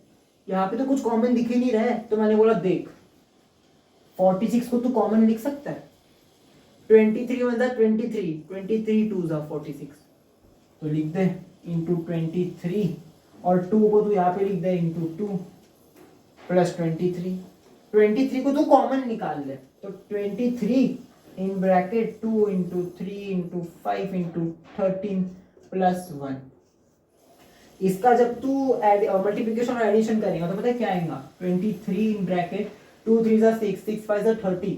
Speaker 1: यहाँ पे तो कुछ कॉमन दिख ही नहीं रहा है। तो मैंने बोला देख 46 को तू कॉमन लिख सकता है, 23 मतलब 23 2 = 46 तो लिख दे × 23, और 2 को तू यहाँ पे लिख दे × 2 + 23 को तू कॉमन निकाल ले। तो 23 इन ब्रैकेट 2 × 3 × 5 × 13 + 1। इसका जब तू मल्टीप्लिकेशन और एडिशन करेगा तो पता है क्या आएगा, 23 इन ब्रैकेट 2 3 = 6 6 5 = 30,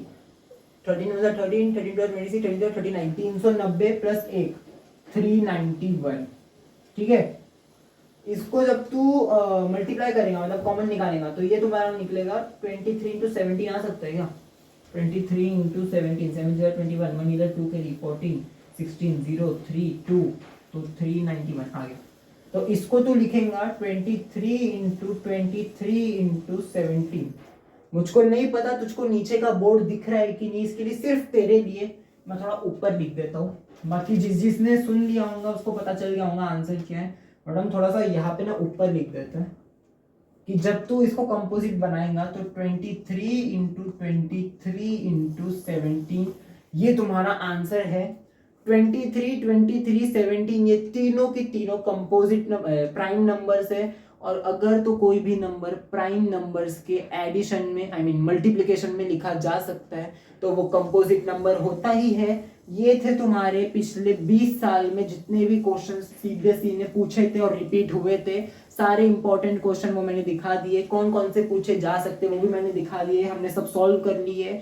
Speaker 1: 13 × 13 13 × 26 13 × 39 390 + 1 391, ठीक है। इसको जब तू मल्टीप्लाई करेगा मतलब कॉमन निकालेगा तो ये तुम्हारा निकलेगा 23 × 17 आ सकता है क्या, 23 × 17 7 × 21 1 इधर 2 के लिए 14 16 0 3 2 तो 391 आ गया। तो इसको तू लिखेगा 23 × 23 × 17। मुझको नहीं पता तुझको नीचे का बोर्ड दिख रहा है कि नहीं, इसके लिए सिर्फ तेरे लिए मैं थोड़ा ऊपर लिख देता हूँ, बाकी जिसने सुन लिया होगा उसको पता चल गया होगा आंसर क्या है, बट हम थोड़ा सा यहाँ पे ना ऊपर लिख देते हैं कि जब तू इसको कंपोजिट बनाएगा तो 23 × 23 × 17 ये तुम्हारा आंसर है। 23, 23, 17 ये तीनों की तीनों कंपोजिट प्राइम नंबर्स है। और अगर तो कोई भी नंबर प्राइम नंबर्स के एडिशन में आई मीन मल्टीप्लिकेशन में लिखा जा सकता है तो वो कंपोजिट नंबर होता ही है। ये थे तुम्हारे पिछले 20 साल में जितने भी क्वेश्चन सीधे सीधे पूछे थे और रिपीट हुए थे, सारे इंपॉर्टेंट क्वेश्चन वो मैंने दिखा दिए। कौन कौन से पूछे जा सकते वो भी मैंने दिखा दिए, हमने सब सॉल्व कर लिए।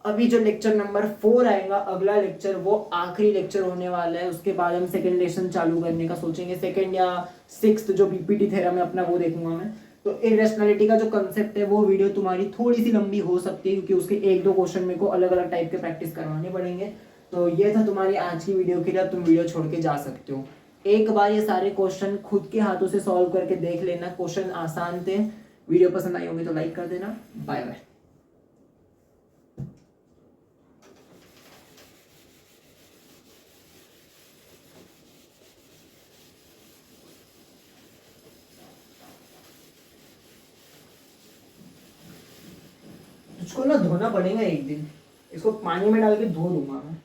Speaker 1: अभी जो लेक्चर नंबर 4 आएगा, अगला लेक्चर, वो आखिरी लेक्चर होने वाला है। उसके बाद हम सेकंड लेसन चालू करने का सोचेंगे, सेकंड या सिक्स्थ जो बीपीटी थ्योरम है अपना वो देखूंगा मैं। तो इरेशनैलिटी का जो कंसेप्ट है वो वीडियो तुम्हारी थोड़ी सी लंबी हो सकती है क्योंकि उसके एक दो क्वेश्चन मेरे को अलग अलग टाइप के प्रैक्टिस करवाने पड़ेंगे। तो ये था तुम्हारी आज की वीडियो के लिए, अब तुम वीडियो छोड़ के जा सकते हो। एक बार ये सारे क्वेश्चन खुद के हाथों से सॉल्व करके देख लेना, क्वेश्चन आसान थे। वीडियो पसंद आई होगी तो लाइक कर देना। Bye bye. तुझको ना धोना पड़ेगा एक दिन, इसको पानी में डाल के धो दूंगा मैं।